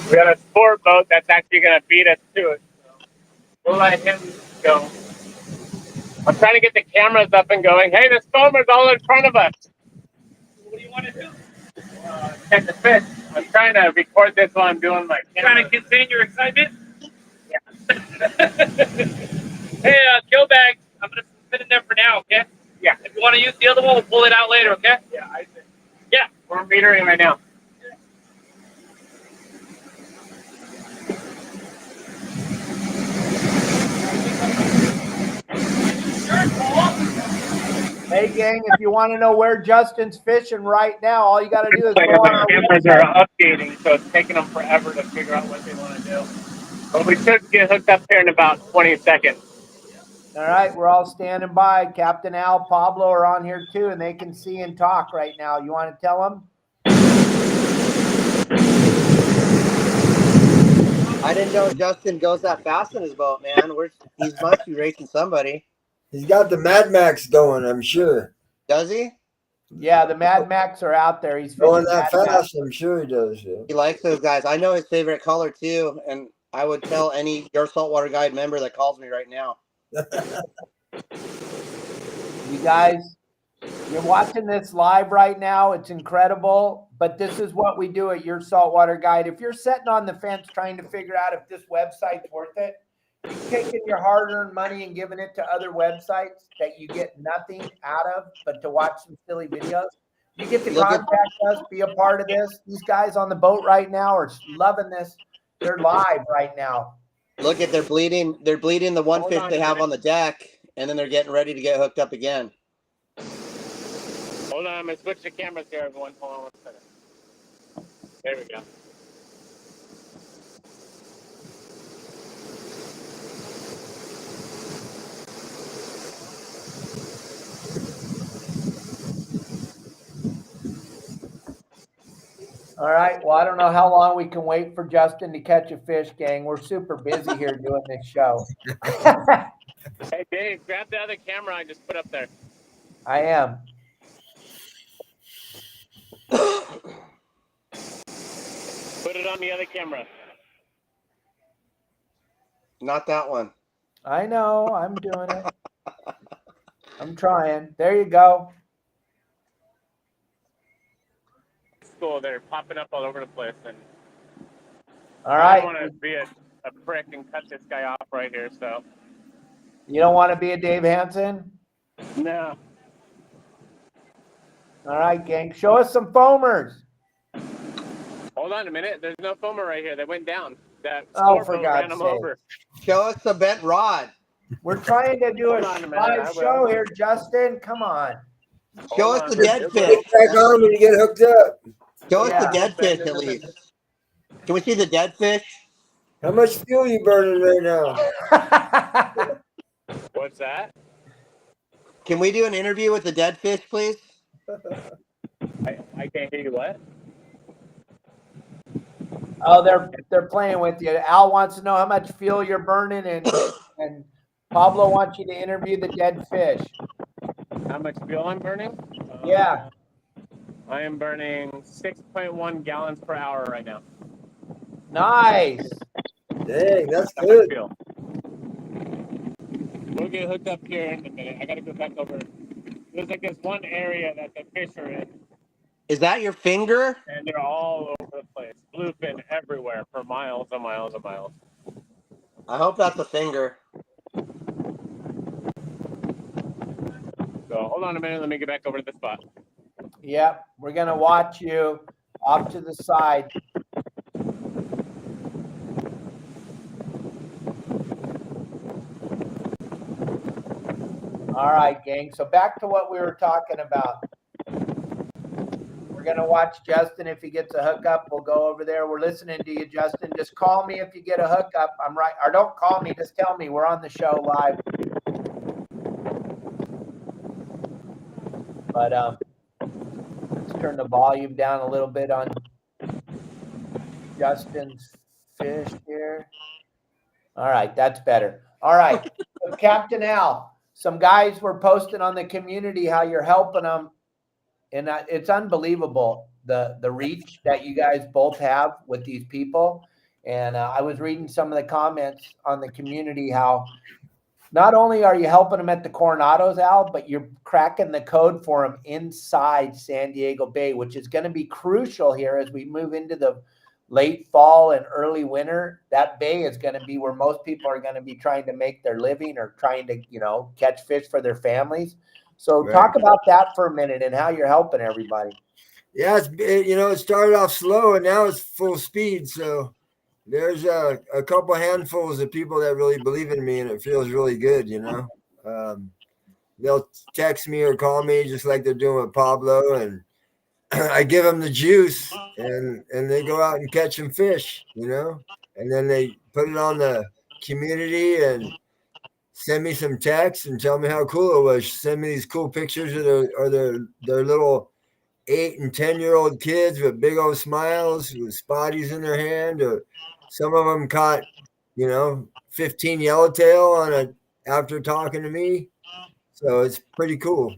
H: We got a sport boat that's actually going to beat us to it. So we'll let him go. I'm trying to get the cameras up and going. Hey, this foamer's all in front of us. What do you want to do? Catch the fish. I'm trying to record this while I'm doing my camera. Trying to contain your excitement? Yeah. Hey, kill bags. I'm going to sit in there for now, okay? Yeah. If you want to use the other one, we'll pull it out later, okay? Yeah, I think. Yeah, we're metering right now.
A: Hey, gang, if you want to know where Justin's fishing right now, all you got to do is go on
H: The
A: our
H: cameras
A: website.
H: are updating, so it's taking them forever to figure out what they want to do. But we should get hooked up here in about 20 seconds.
A: All right, we're all standing by. Captain Al, Pablo are on here too, and they can see and talk right now. You want to tell them?
F: I didn't know Justin goes that fast in his boat, man. He must be racing somebody.
E: He's got the Mad Max going, I'm sure.
F: Does he?
A: Yeah, the Mad Max are out there. He's
E: Going
A: fishing
E: that
A: Mad Max.
E: fast, I'm sure he does. Yeah.
F: He likes those guys. I know his favorite color too, and I would tell any Your Saltwater Guide member that calls me right now.
A: You guys, you're watching this live right now. It's incredible, but this is what we do at Your Saltwater Guide. If you're sitting on the fence trying to figure out if this website's worth it, you've taken your hard-earned money and given it to other websites that you get nothing out of but to watch some silly videos. You get to contact us, be a part of this. These guys on the boat right now are loving this. They're live right now.
F: Look at they're bleeding the one fish they have on the deck, and then they're getting ready to get hooked up again.
H: Hold on, I'm going to switch the cameras here, everyone. Hold on 1 second. There we go.
A: All right. Well, I don't know how long we can wait for Justin to catch a fish, gang. We're super busy here doing this show.
H: Hey, Dave, grab the other camera I just put up there.
A: I am.
H: Put it on the other camera.
F: Not that one.
A: I know. I'm doing it. I'm trying. There you go.
H: Cool. They're popping up all over the place, and
A: All
H: I
A: right.
H: don't want to be a prick and cut this guy off right here. So
A: You don't want to be a Dave Hansen?
H: no.
A: All right, gang. Show us some foamers.
H: Hold on a minute. There's no foamer right here. They went down. That
A: Oh,
H: sport
A: for
H: boat ran
A: God's
H: them
A: sake.
H: over.
F: Show us the bent rod.
A: We're trying to do a
H: Hold on a minute, I
A: live
H: will.
A: show here, Justin. Come on.
F: Show
H: Hold
F: us
H: on.
F: the dead
H: It
F: fish.
H: will.
E: Back on when you get hooked up.
F: Show us
A: Yeah.
F: the dead fish at least. Can we see the dead fish?
E: How much fuel you burning right now?
H: What's that?
F: Can we do an interview with the dead fish, please?
H: I can't hear you. What?
A: Oh, they're playing with you. Al wants to know how much fuel you're burning, and Pablo wants you to interview the dead fish.
H: How much fuel I'm burning?
A: Yeah.
H: I am burning 6.1 gallons per hour right now.
A: Nice.
E: Dang, that's
H: How much
E: good.
H: fuel? We'll get hooked up here in a minute. I gotta go back over. There's like this one area that the fish are in,
F: Is that your finger?
H: and they're all over the place. Bluefin everywhere for miles and miles and miles.
F: I hope that's a finger.
H: So hold on a minute. Let me get back over to the spot.
A: Yep. We're gonna watch you off to the side. All right, gang. So back to what we were talking about. We're gonna watch Justin. If he gets a hookup, we'll go over there. We're listening to you, Justin. Just call me if you get a hookup. I'm right, or don't call me. Just tell me we're on the show live. But let's turn the volume down a little bit on Justin's fish here. All right, that's better. All right, so Captain Al. Some guys were posting on the community how you're helping them, and it's unbelievable the reach that you guys both have with these people. And I was reading some of the comments on the community how not only are you helping them at the Coronados, Al, but you're cracking the code for them inside San Diego Bay, which is going to be crucial here as we move into the late fall and early winter. That bay is going to be where most people are going to be trying to make their living or trying to, catch fish for their families. So
E: Right.
A: Talk about that for a minute and how you're helping everybody.
E: Yeah, it started off slow and now it's full speed. So there's a couple handfuls of people that really believe in me, and it feels really good. They'll text me or call me just like they're doing with Pablo, and I give them the juice, and they go out and catch some fish, and then they put it on the community and send me some texts and tell me how cool it was. Send me these cool pictures of their little 8 and 10-year-old kids with big old smiles with spotties in their hand, or some of them caught 15 yellowtail after talking to me. So it's pretty cool.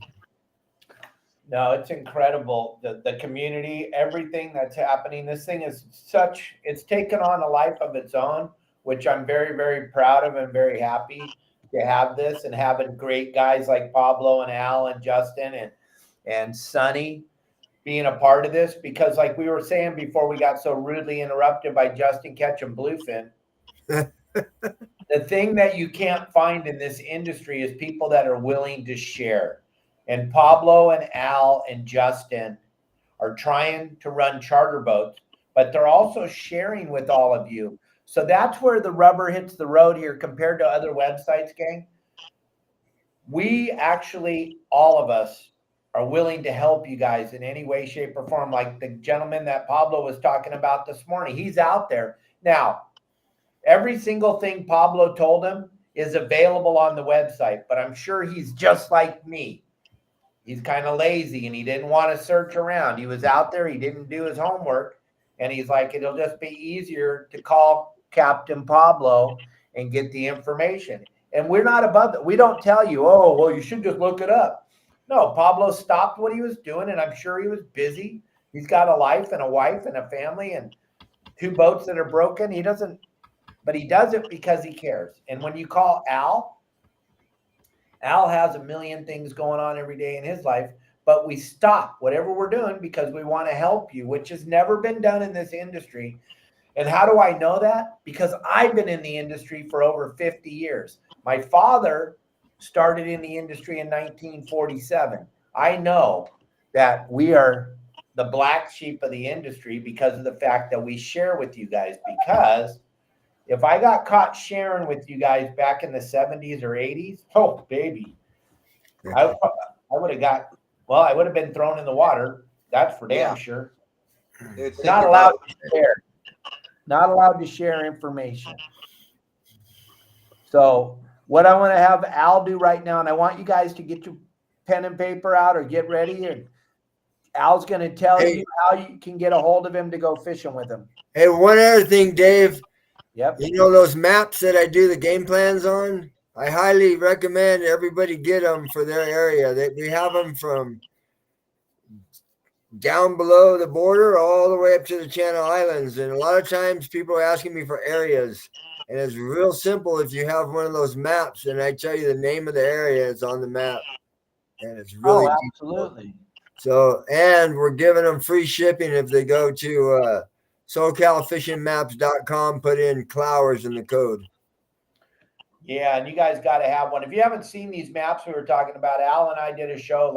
A: No, it's incredible. The community, everything that's happening. This thing is it's taken on a life of its own, which I'm very, very proud of and very happy to have this, and having great guys like Pablo and Al and Justin and Sonny being a part of this, because like we were saying before we got so rudely interrupted by Justin catching bluefin, the thing that you can't find in this industry is people that are willing to share. And Pablo and Al and Justin are trying to run charter boats, but they're also sharing with all of you. So that's where the rubber hits the road here compared to other websites, gang. We actually, all of us, are willing to help you guys in any way, shape, or form. Like the gentleman that Pablo was talking about this morning, he's out there. Now, every single thing Pablo told him is available on the website, but I'm sure he's just like me. He's kind of lazy and he didn't want to search around. He was out there, he didn't do his homework, and he's like, it'll just be easier to call Captain Pablo and get the information. And we're not above that. We don't tell you, oh, well, you should just look it up. No, Pablo stopped what he was doing, and I'm sure he was busy. He's got a life and a wife and a family and 2 boats that are broken. He does it because he cares. And when you call Al has a million things going on every day in his life, but we stop whatever we're doing because we want to help you, which has never been done in this industry. And how do I know that? Because I've been in the industry for over 50 years. My father started in the industry in 1947. I know that we are the black sheep of the industry because of the fact that we share with you guys. Because if I got caught sharing with you guys back in the 70s or 80s, oh, baby, I would have been thrown in the water. That's for damn sure. Not allowed to share. Not allowed to share information. So what I want to have Al do right now, and I want you guys to get your pen and paper out or get ready, and Al's going to tell you how you can get a hold of him to go fishing with him.
E: Hey, one other thing, Dave.
A: Yep.
E: You know those maps that I do the game plans on? I highly recommend everybody get them for their area. We have them from down below the border all the way up to the Channel Islands. And a lot of times people are asking me for areas. And it's real simple if you have one of those maps and I tell you the name of the area, it's on the map. And it's really
A: absolutely.
E: So, and we're giving them free shipping if they go to SoCalFishingMaps.com, put in Clowers in the code.
A: Yeah, and you guys got to have one. If you haven't seen these maps we were talking about, Al and I did a show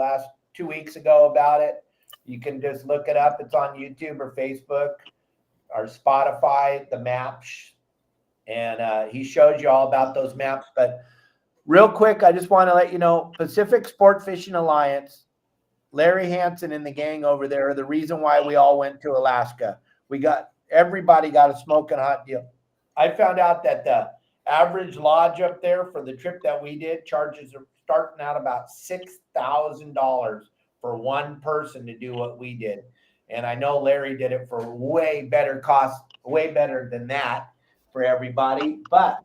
A: 2 weeks ago about it. You can just look it up. It's on YouTube or Facebook or Spotify, the maps. And he shows you all about those maps. But real quick, I just want to let you know, Pacific Sport Fishing Alliance, Larry Hansen and the gang over there are the reason why we all went to Alaska. Everybody got a smoking hot deal. I found out that the average lodge up there for the trip that we did charges are starting out about $6,000 for one person to do what we did. And I know Larry did it for way better than that for everybody. But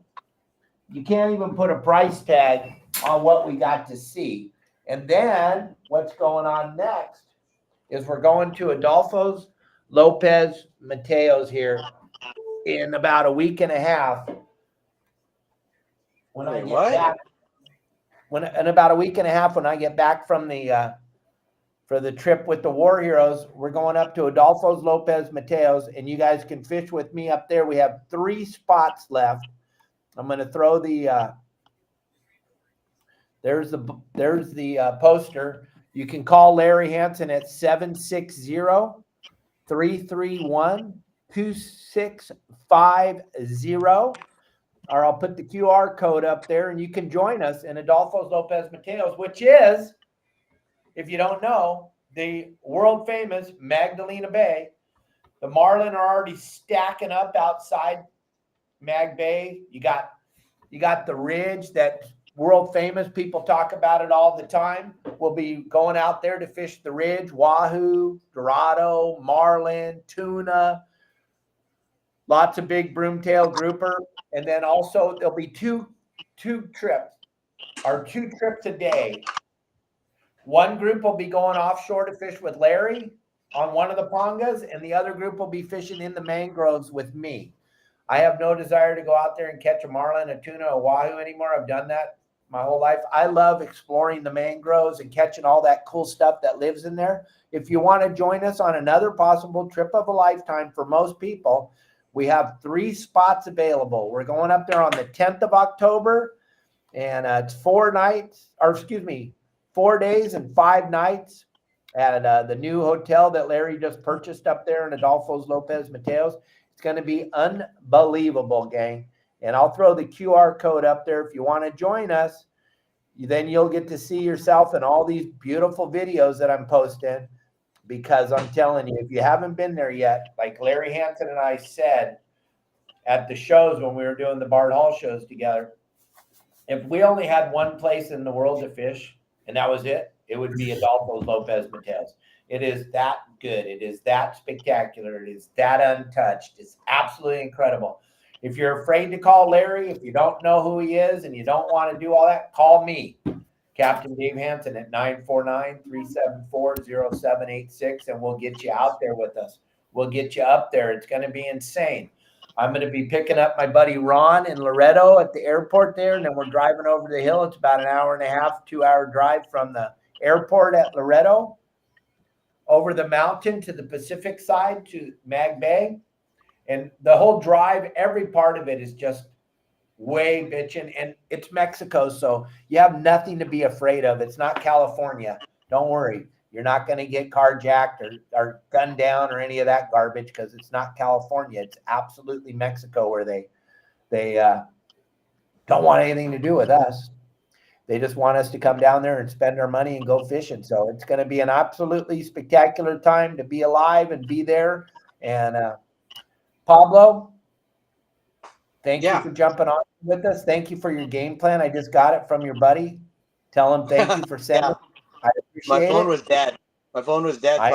A: you can't even put a price tag on what we got to see. And then what's going on next is we're going to Adolfo's Lopez Mateos here in about a week and a half. When I get back, in about a week and a half, when I get back from the for the trip with the War Heroes, we're going up to Adolfo's Lopez Mateos, and you guys can fish with me up there. We have 3 spots left. I'm going to throw the there's the poster. You can call Larry Hansen at 760-331-2650, or I'll put the QR code up there, and you can join us in Adolfo's Lopez Mateos, which is, if you don't know, the world famous Magdalena Bay. The marlin are already stacking up outside Mag Bay. You got the ridge that world famous, people talk about it all the time. We'll be going out there to fish the ridge, wahoo, dorado, marlin, tuna, lots of big broomtail grouper. And then also there'll be two trips a day. One group will be going offshore to fish with Larry on one of the pongas, and the other group will be fishing in the mangroves with me. I have no desire to go out there and catch a marlin, a tuna, a wahoo anymore. I've done that my whole life. I love exploring the mangroves and catching all that cool stuff that lives in there. If you want to join us on another possible trip of a lifetime for most people, we have 3 spots available. We're going up there on the 10th of October, and it's 4 days and 5 nights at the new hotel that Larry just purchased up there in Adolfo's Lopez Mateos. It's going to be unbelievable, gang. And I'll throw the QR code up there. If you want to join us, then you'll get to see yourself in all these beautiful videos that I'm posting. Because I'm telling you, if you haven't been there yet, like Larry Hansen and I said at the shows when we were doing the Bard Hall shows together, if we only had one place in the world to fish, and that was it, it would be Adolfo's Lopez Mateos. It is that good. It is that spectacular. It is that untouched. It's absolutely incredible. If you're afraid to call Larry, if you don't know who he is and you don't want to do all that, call me. Captain Dave Hansen at 949-374-0786, and we'll get you out there with us. We'll get you up there. It's going to be insane. I'm going to be picking up my buddy Ron in Loretto at the airport there, and then we're driving over the hill. It's about an hour and a half, 2-hour drive from the airport at Loretto over the mountain to the Pacific side to Mag Bay. And the whole drive, every part of it is just way bitching. And it's Mexico, so you have nothing to be afraid of. It's not California. Don't worry. You're not going to get carjacked or gunned down or any of that garbage because it's not California. It's absolutely Mexico, where they don't want anything to do with us. They just want us to come down there and spend our money and go fishing. So it's going to be an absolutely spectacular time to be alive and be there. And Pablo, thank you for jumping on with us. Thank you for your game plan. I just got it from your buddy. Tell him thank you for sending. I appreciate
F: My phone
A: it.
F: was dead. My phone was dead, so I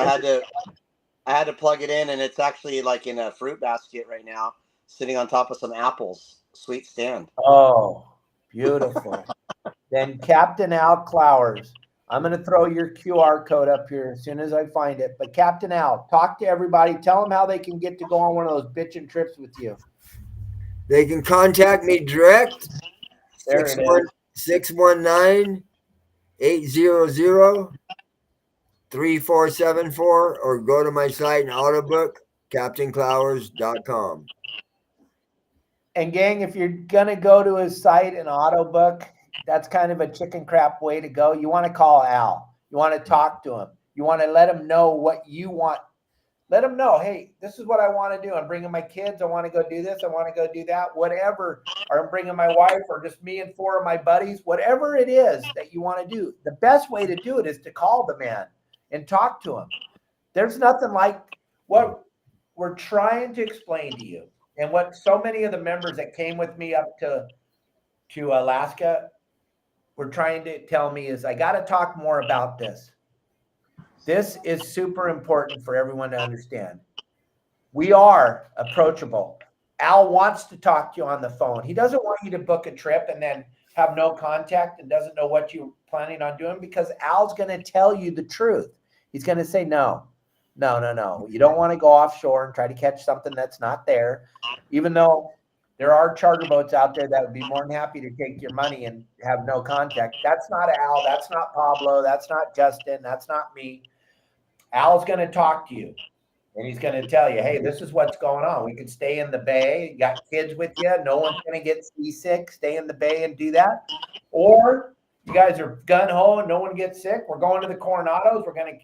F: had to plug it in, and it's actually like in a fruit basket right now, sitting on top of some apples. Sweet stand.
A: Oh, beautiful. Then Captain Al Clowers. I'm going to throw your QR code up here as soon as I find it. But Captain Al, talk to everybody. Tell them how they can get to go on one of those bitchin' trips with you.
E: They can contact me direct.
A: There it is.
E: 619-800-3474, or go to my site and autobook, captainclowers.com.
A: And gang, if you're going to go to his site and auto book, that's kind of a chicken crap way to go. You want to call Al. You want to talk to him. You want to let him know what you want. Let him know, hey, this is what I want to do. I'm bringing my kids. I want to go do this. I want to go do that, whatever. Or I'm bringing my wife, or just me and 4 of my buddies, whatever it is that you want to do. The best way to do it is to call the man and talk to him. There's nothing like what we're trying to explain to you. And what so many of the members that came with me up to Alaska were trying to tell me is, I got to talk more about this. This is super important for everyone to understand. We are approachable. Al wants to talk to you on the phone. He doesn't want you to book a trip and then have no contact and doesn't know what you're planning on doing, because Al's going to tell you the truth. He's going to say, no. You don't want to go offshore and try to catch something that's not there, even though there are charter boats out there that would be more than happy to take your money and have no contact. That's not Al. That's not Pablo. That's not Justin. That's not me. Al's going to talk to you, and he's going to tell you, hey, this is what's going on. We could stay in the bay. You got kids with you. No one's going to get seasick. Stay in the bay and do that. Or you guys are gun-ho and no one gets sick. We're going to the Coronados. We're going to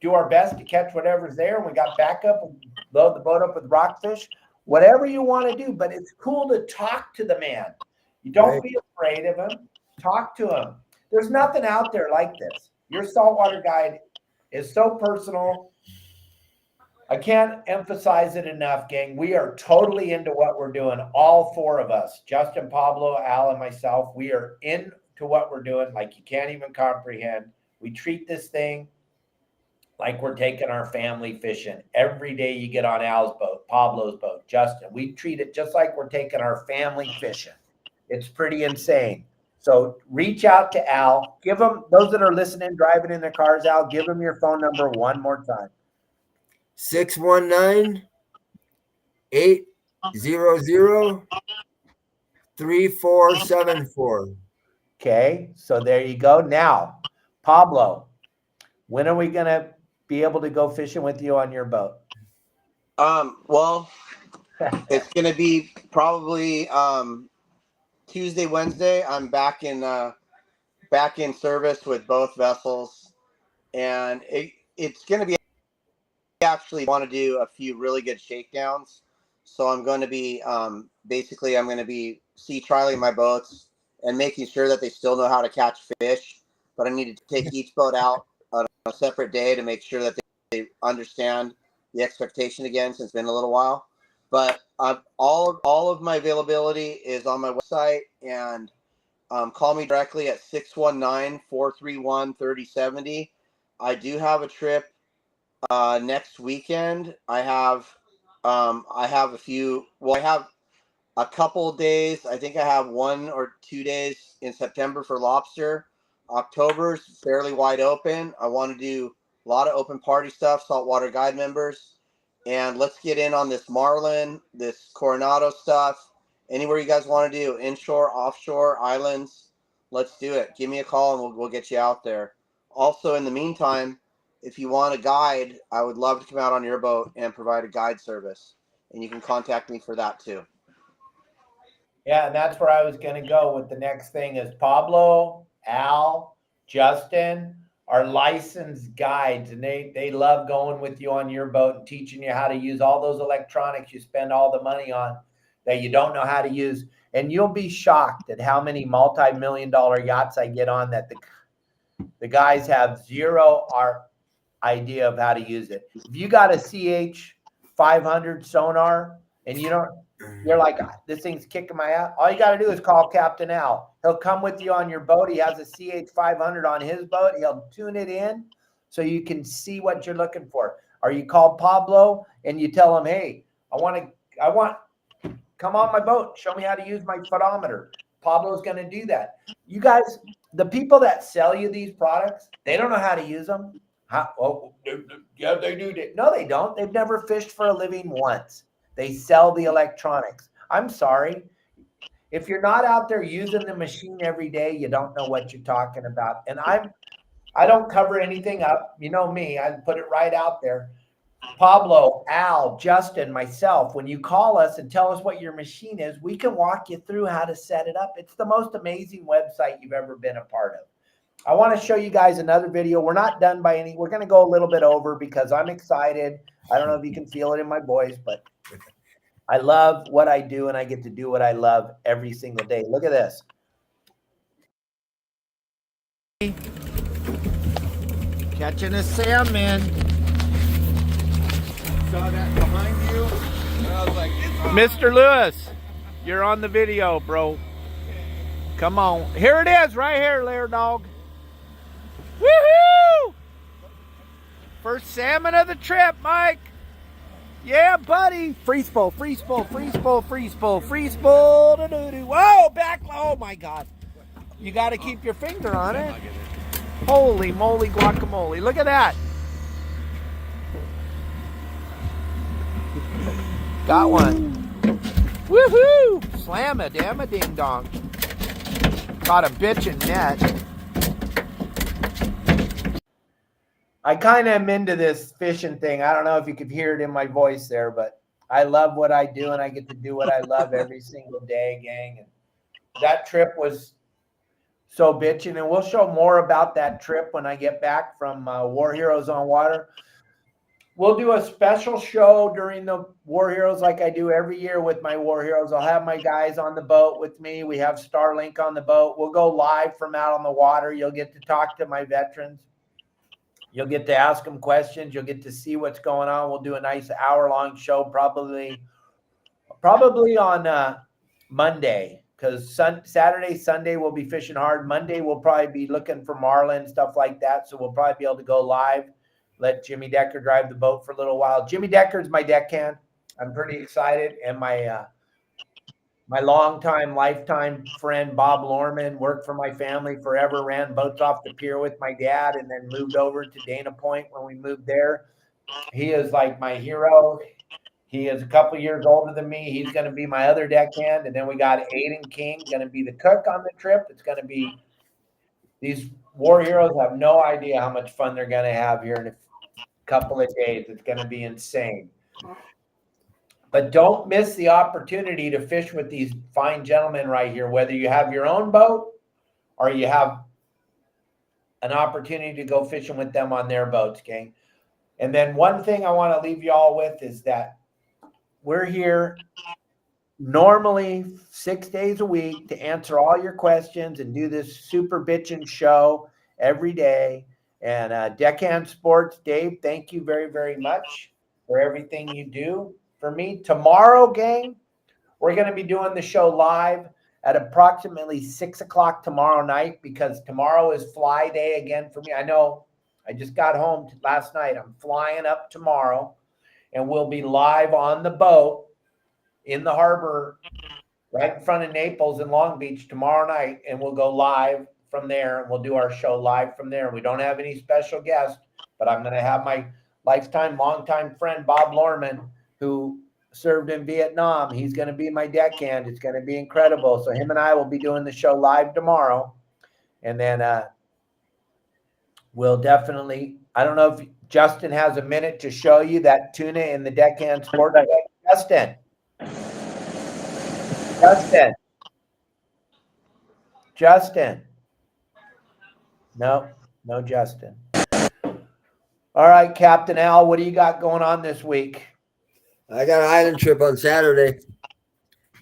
A: do our best to catch whatever's there. And we got backup and load the boat up with rockfish. Whatever you want to do, but it's cool to talk to the man. You don't be afraid of him. Talk to him. There's nothing out there like this. Your saltwater guide is so personal. I can't emphasize it enough, gang. We are totally into what we're doing. All 4 of us, Justin, Pablo, Al, and myself, we are into what we're doing like you can't even comprehend. We treat this thing like we're taking our family fishing. Every day you get on Al's boat, Pablo's boat, Justin, we treat it just like we're taking our family fishing. It's pretty insane. So reach out to Al. Give them, those that are listening, driving in their cars, Al, give them your phone number one more time.
E: 619-800-3474.
A: Okay, so there you go. Now, Pablo, when are we going to be able to go fishing with you on your boat?
F: Well, it's going to be probably Tuesday, Wednesday. I'm back in service with both vessels, and it's going to be actually want to do a few really good shakedowns. So I'm going to be basically I'm going to be sea trialing my boats and making sure that they still know how to catch fish. But I need to take each boat out on a separate day to make sure that they understand the expectation again, since it's been a little while. But all of my availability is on my website, and call me directly at 619-431-3070. I do have a trip next weekend. I have a few. Well, I have a couple days. I think I have 1 or 2 days in September for lobster. October's fairly wide open. I want to do a lot of open party stuff, Saltwater Guide members. And let's get in on this marlin, this Coronado stuff. Anywhere you guys want to do, inshore, offshore, islands, let's do it. Give me a call and we'll get you out there. Also, in the meantime, if you want a guide, I would love to come out on your boat and provide a guide service. And you can contact me for that too.
A: Yeah, and that's where I was going to go with the next thing is Pablo, Al, Justin are licensed guides, and they love going with you on your boat and teaching you how to use all those electronics you spend all the money on that you don't know how to use. And you'll be shocked at how many multi-million-dollar yachts I get on that the guys have zero idea of how to use it. If you got a CH 500 sonar and you're like, this thing's kicking my ass, all you got to do is call Captain Al. He'll come with you on your boat. He has a CH 500 on his boat. He'll tune it in so you can see what you're looking for. Or you call Pablo and you tell him, hey, I want come on my boat. Show me how to use my photometer. Pablo's going to do that. You guys, the people that sell you these products, they don't know how to use them. Yeah, they do. No, they don't. They've never fished for a living once. They sell the electronics. I'm sorry. If you're not out there using the machine every day, you don't know what you're talking about. And I don't cover anything up. You know me. I put it right out there. Pablo, Al, Justin, myself, when you call us and tell us what your machine is, we can walk you through how to set it up. It's the most amazing website you've ever been a part of. I want to show you guys another video. We're not done by any. We're going to go a little bit over because I'm excited. I don't know if you can feel it in my voice, but I love what I do, and I get to do what I love every single day. Look at this. Catching a salmon.
D: Saw that behind you, and I was like, it's on.
A: Mr. Lewis, you're on the video, bro. Come on. Here it is, right here, Lair Dog. Woohoo! First salmon of the trip, Mike. Yeah, buddy. Free spool, free spool, free spool, free spool, free spool. Whoa, back. Oh, my God. You got to keep your finger on it. Holy moly guacamole. Look at that. Got one. Woohoo! Slam it, damn a ding dong. Caught a bitchin' net. I kind of am into this fishing thing. I don't know if you could hear it in my voice there, but I love what I do, and I get to do what I love every single day, gang. And that trip was so bitching, and we'll show more about that trip when I get back from War Heroes on Water. We'll do a special show during the War Heroes like I do every year with my War Heroes. I'll have my guys on the boat with me. We have Starlink on the boat. We'll go live from out on the water. You'll get to talk to my veterans. You'll get to ask them questions. You'll get to see what's going on. We'll do a nice hour-long show probably on Monday, because Saturday, Sunday we'll be fishing hard. Monday we'll probably be looking for marlin, stuff like that. So we'll probably be able to go live. Let Jimmy Decker drive the boat for a little while. Jimmy Decker's my deckhand. I'm pretty excited. And my longtime, lifetime friend, Bob Lorman, worked for my family forever, ran boats off the pier with my dad, and then moved over to Dana Point when we moved there. He is like my hero. He is a couple years older than me. He's going to be my other deckhand. And then we got Aiden King, going to be the cook on the trip. It's going to be – these War Heroes have no idea how much fun they're going to have here in a couple of days. It's going to be insane. But don't miss the opportunity to fish with these fine gentlemen right here, whether you have your own boat or you have an opportunity to go fishing with them on their boats, gang. And then one thing I want to leave you all with is that we're here normally 6 days a week to answer all your questions and do this super bitchin' show every day. And Deckhand Sports, Dave, thank you very, very much for everything you do for me. Tomorrow, gang, we're going to be doing the show live at approximately 6 o'clock tomorrow night, because tomorrow is fly day again for me. I know I just got home last night. I'm flying up tomorrow, and we'll be live on the boat in the harbor right in front of Naples and Long Beach tomorrow night, and we'll go live from there, and we'll do our show live from there. We don't have any special guests, but I'm going to have my longtime friend, Bob Lorman, who served in Vietnam. He's going to be my deckhand. It's going to be incredible. So him and I will be doing the show live tomorrow. And then we'll definitely, I don't know if Justin has a minute to show you that tuna in the deckhand sport. Justin. No Justin. All right, Captain Al, what do you got going on this week?
E: I got an island trip on Saturday.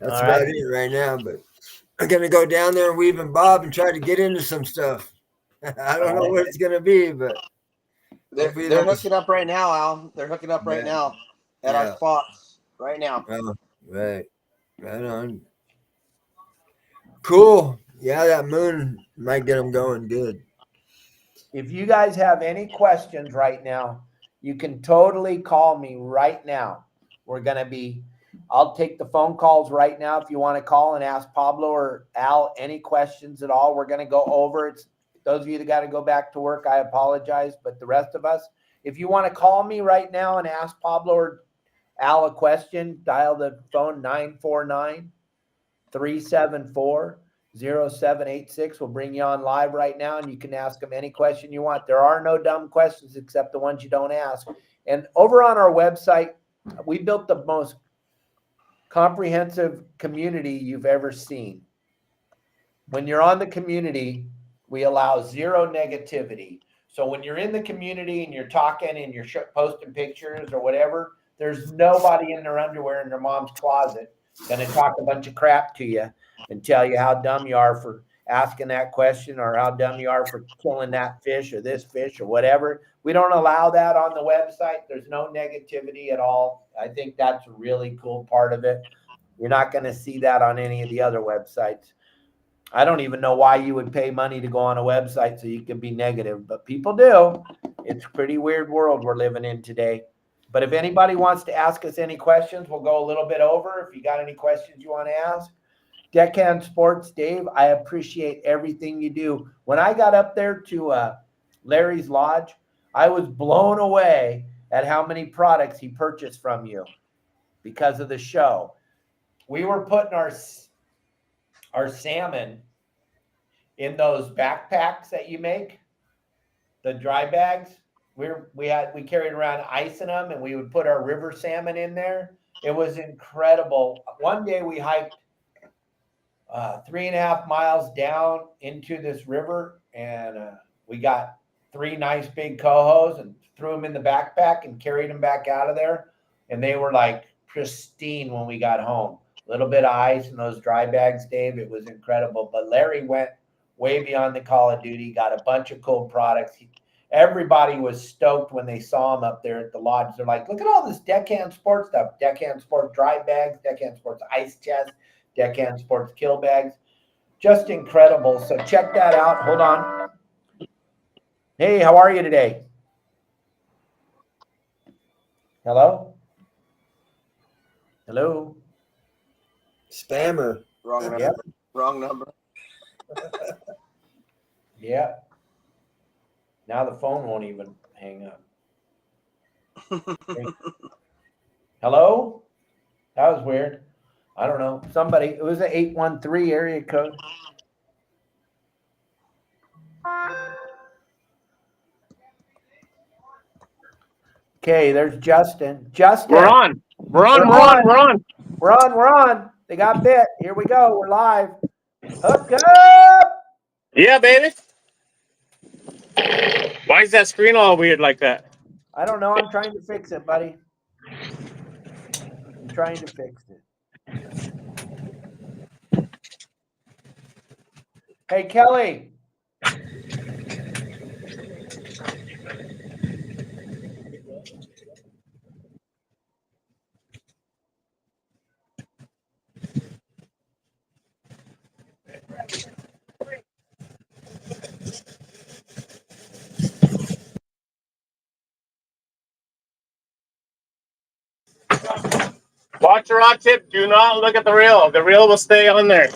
E: That's
A: All
E: about
A: right.
E: it right now, but I'm going to go down there and weave and bob and try to get into some stuff. I don't know what it's going to be, but
F: They're hooking up right now, Al. They're hooking up right now at our spots right now.
E: Oh, right on. Cool. Yeah, that moon might get them going good.
A: If you guys have any questions right now, you can totally call me right now. I'll take the phone calls right now if you want to call and ask Pablo or Al any questions at all. We're going to go over it. Those of you that got to go back to work, I apologize. But the rest of us, if you want to call me right now and ask Pablo or Al a question, dial the phone 949-374-0786. We'll bring you on live right now, and you can ask them any question you want. There are no dumb questions except the ones you don't ask. And over on our website, we built the most comprehensive community you've ever seen. When you're on the community, we allow zero negativity. So when you're in the community and you're talking and you're posting pictures or whatever, there's nobody in their underwear in their mom's closet going to talk a bunch of crap to you and tell you how dumb you are for asking that question or how dumb you are for killing that fish or this fish or whatever. We don't allow that on the website. There's no negativity at all. I think that's a really cool part of it. You're not going to see that on any of the other websites. I don't even know why you would pay money to go on a website so you can be negative, but people do. It's a pretty weird world we're living in today. But if anybody wants to ask us any questions, we'll go a little bit over. If you got any questions you want to ask. Deckhand Sports, Dave, I appreciate everything you do. When I got up there to Larry's Lodge, I was blown away at how many products he purchased from you because of the show. We were putting our salmon in those backpacks that you make, the dry bags. We carried around ice in them, and we would put our river salmon in there. It was incredible. One day we hiked 3.5 miles down into this river, and we got 3 nice big cohos and threw them in the backpack and carried them back out of there. And they were like pristine when we got home. A little bit of ice in those dry bags, Dave. It was incredible. But Larry went way beyond the Call of Duty, got a bunch of cool products. Everybody was stoked when they saw him up there at the lodge. They're like, look at all this Deckhand Sports stuff. Deckhand Sports dry bags, Deckhand Sports ice chest, Deckhand Sports kill bags. Just incredible. So check that out. Hold on. Hey, how are you today? Hello? Hello?
E: Spammer.
F: Wrong number.
A: Yep.
F: Wrong number.
A: Yeah. Now the phone won't even hang up. Hello? That was weird. I don't know. Somebody, it was an 813 area code. Okay, there's Justin. Justin.
H: We're on. We're on.
A: They got bit. Here we go. We're live. Hook up.
H: Yeah, baby. Why is that screen all weird like that?
A: I don't know. I'm trying to fix it, buddy. I'm trying to fix it. Hey, Kelly.
H: Watch your rod tip. Do not look at the reel. The reel will stay on there.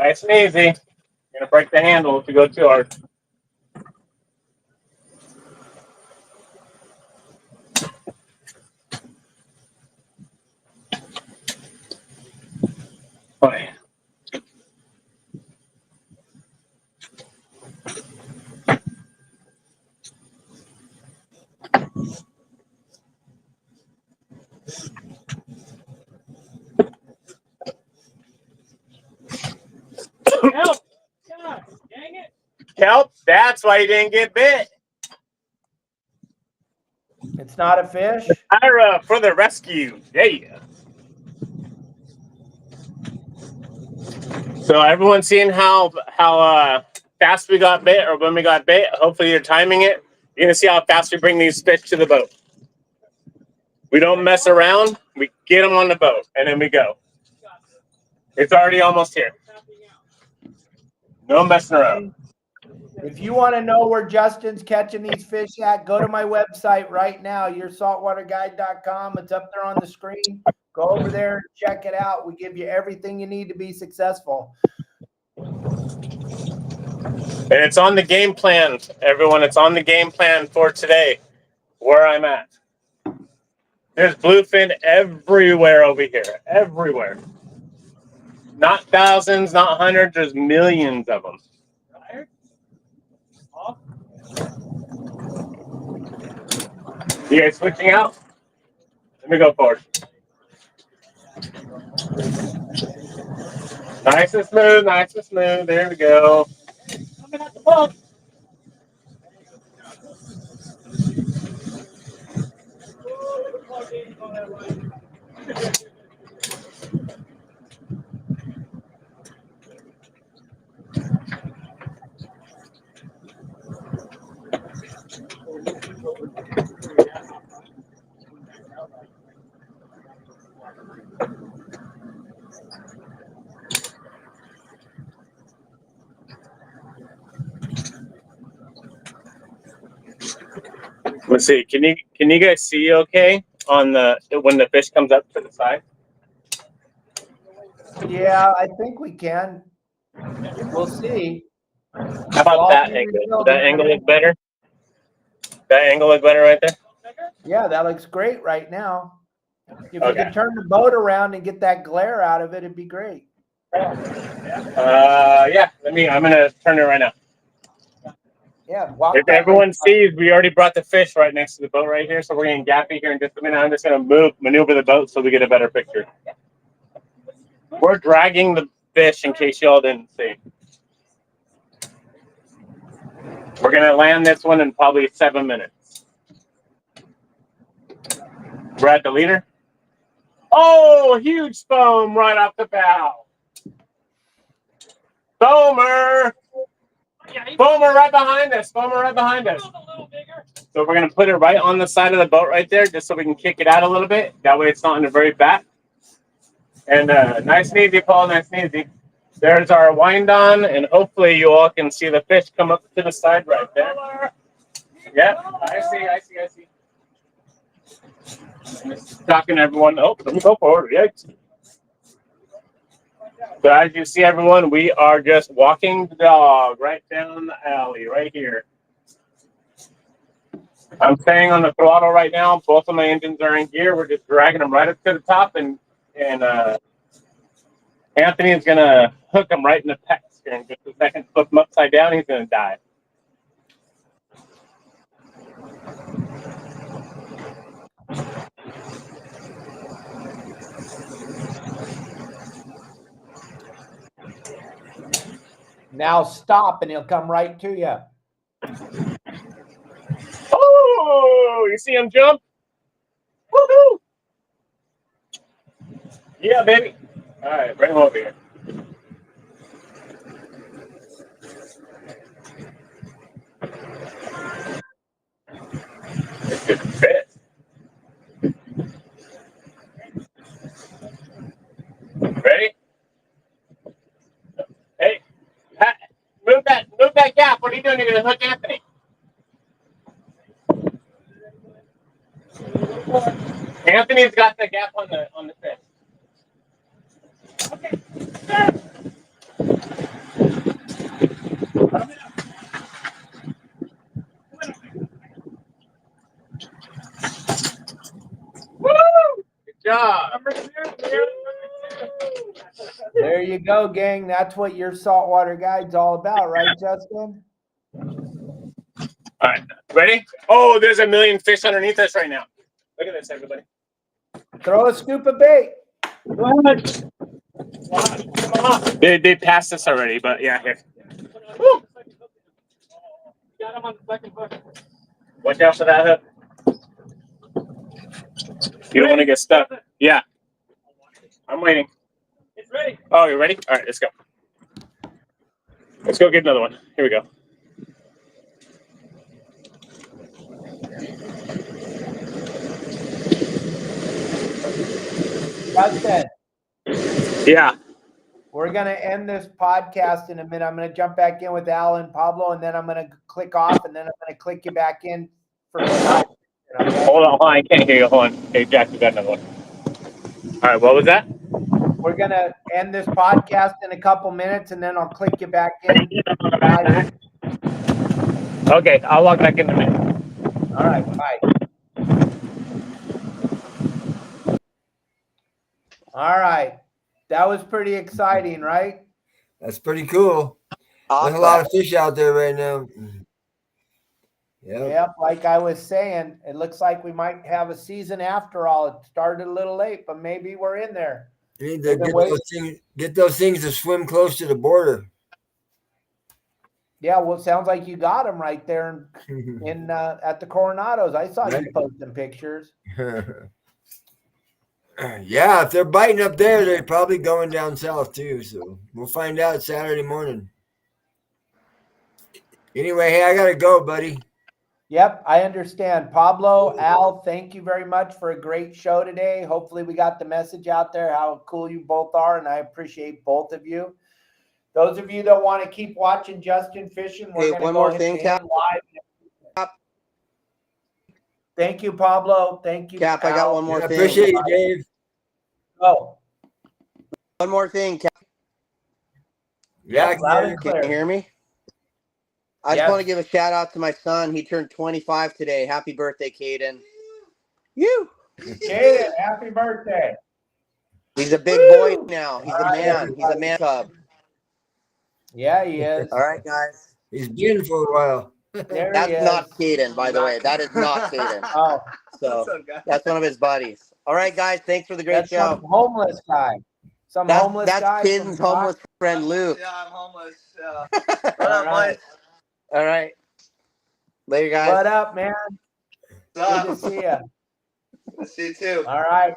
H: Nice and easy. Gonna break the handle if you go too hard. Okay. Help! God, dang it. Help! That's why you didn't get bit.
A: It's not a fish.
H: Ira for the rescue. Yeah. So everyone's seeing how fast we got bit or when we got bit. Hopefully you're timing it. You're gonna see how fast we bring these fish to the boat. We don't mess around. We get them on the boat and then we go. It's already almost here. No messing around.
A: If you want to know where Justin's catching these fish at, go to my website right now, yoursaltwaterguide.com. It's up there on the screen. Go over there, check it out. We give you everything you need to be successful.
H: And it's on the game plan, everyone. It's on the game plan for today, where I'm at. There's bluefin everywhere over here. Everywhere. Not thousands, not hundreds. There's millions of them. You guys switching out? Let me go forward. Nice and smooth, nice and smooth. There we go. Coming at the boat. Let's see. Can you guys see okay on the when the fish comes up to the side?
A: Yeah, I think we can. We'll see.
H: How about that angle? Does that angle look better? That angle look better right there?
A: Yeah, that looks great right now. If we
H: Okay.
A: could turn the boat around and get that glare out of it, it'd be great.
H: Yeah. I'm gonna turn it right now.
A: Yeah. Walk
H: If
A: that
H: everyone
A: way.
H: sees, we already brought the fish right next to the boat right here, so we're getting gappy here in just a minute. I'm just gonna maneuver the boat so we get a better picture. We're dragging the fish in case y'all didn't see. We're gonna land this one in probably 7 minutes. We're at the leader. Oh, huge foam right off the bow. Foamer! Foamer right behind us. Foamer right behind us. So we're going to put it right on the side of the boat right there just so we can kick it out a little bit. That way it's not in the very back. And nice and easy, Paul. Nice and easy. There's our wind on, and hopefully you all can see the fish come up to the side right there. Yeah, I see. Talking to everyone. Oh, let me go forward. Yikes. So as you see, everyone, we are just walking the dog right down the alley right here. I'm staying on the throttle right now. Both of my engines are in gear. We're just dragging them right up to the top, and Anthony is going to hook him right in the pecs here in just a second. Flip him upside down. He's going to die.
A: Now stop and he'll come right to you.
H: Oh, you see him jump? Woohoo! Yeah, baby. All right, bring him over here. It's good fit. Ready? Hey, move that gap. What are you doing? You're gonna hook Anthony. Anthony's got the gap on the fish. Okay. job.
A: There you go, gang. That's what your saltwater guide's all about, right, Justin?
H: All right, ready? Oh, there's a million fish underneath us right now. Look at this, everybody.
A: Throw a scoop of bait.
H: What? Come on. They passed us already, but yeah, here. Woo. Got him on the second hook. Watch out for that hook. You don't want to get stuck. Yeah. I'm waiting. It's ready. Oh, you're ready? All right, let's go. Let's go get another one. Here we go.
A: Justin,
H: Yeah.
A: we're going to end this podcast in a minute. I'm going to jump back in with Al and Pablo, and then I'm going to click off, and then I'm going to click you back in for
H: Hold on. I can't hear you. Hold on. Hey, Jack, we got another one. All right, what was that?
A: We're going to end this podcast in a couple minutes, and then I'll click you back in.
H: Okay, I'll log back in a minute.
A: All right, bye. All right. That was pretty exciting, right?
E: That's pretty cool.
F: Awesome.
E: There's a lot of fish out there right now.
A: Yep, like I was saying, it looks like we might have a season after all. It started a little late, but maybe we're in there.
E: You need to get those things to swim close to the border.
A: Yeah, well, it sounds like you got them right there in at the Coronados. I saw you posting pictures.
E: Yeah, if they're biting up there, they're probably going down south too. So we'll find out Saturday morning. Anyway, hey, I gotta go, buddy.
A: Yep, I understand. Pablo, Al, thank you very much for a great show today. Hopefully we got the message out there, how cool you both are, and I appreciate both of you. Those of you that want to keep watching Justin fishing, we're going to go into him live. Thank you, Pablo. Thank you,
F: Cap,
A: Al.
F: I got one more
E: I
F: thing.
E: appreciate you, Dave.
A: Oh,
F: One more thing, Cap.
E: Yeah,
A: yep, loud and
F: Can you
A: clear.
F: hear me? I just want to give a shout out to my son. He turned 25 today. Happy birthday, Caden. You.
A: Caden, happy birthday.
F: He's a big boy now. He's a man. He's a man cub.
A: Yeah, he is.
F: All right, guys.
E: He's been for a while.
A: There
F: That's
A: he is.
F: not Caden, by the way. That is not Caden.
A: Oh,
F: So that's one of his buddies. All right, guys. Thanks for the great
A: that's
F: show.
A: some homeless guy. Some homeless guy.
F: That's Caden's homeless friend, Luke.
I: Yeah, I'm homeless.
A: All right.
F: All right. Later, guys.
A: What up, man?
I: What's
A: Good
I: up?
A: to see you.
I: I see you too.
A: All right.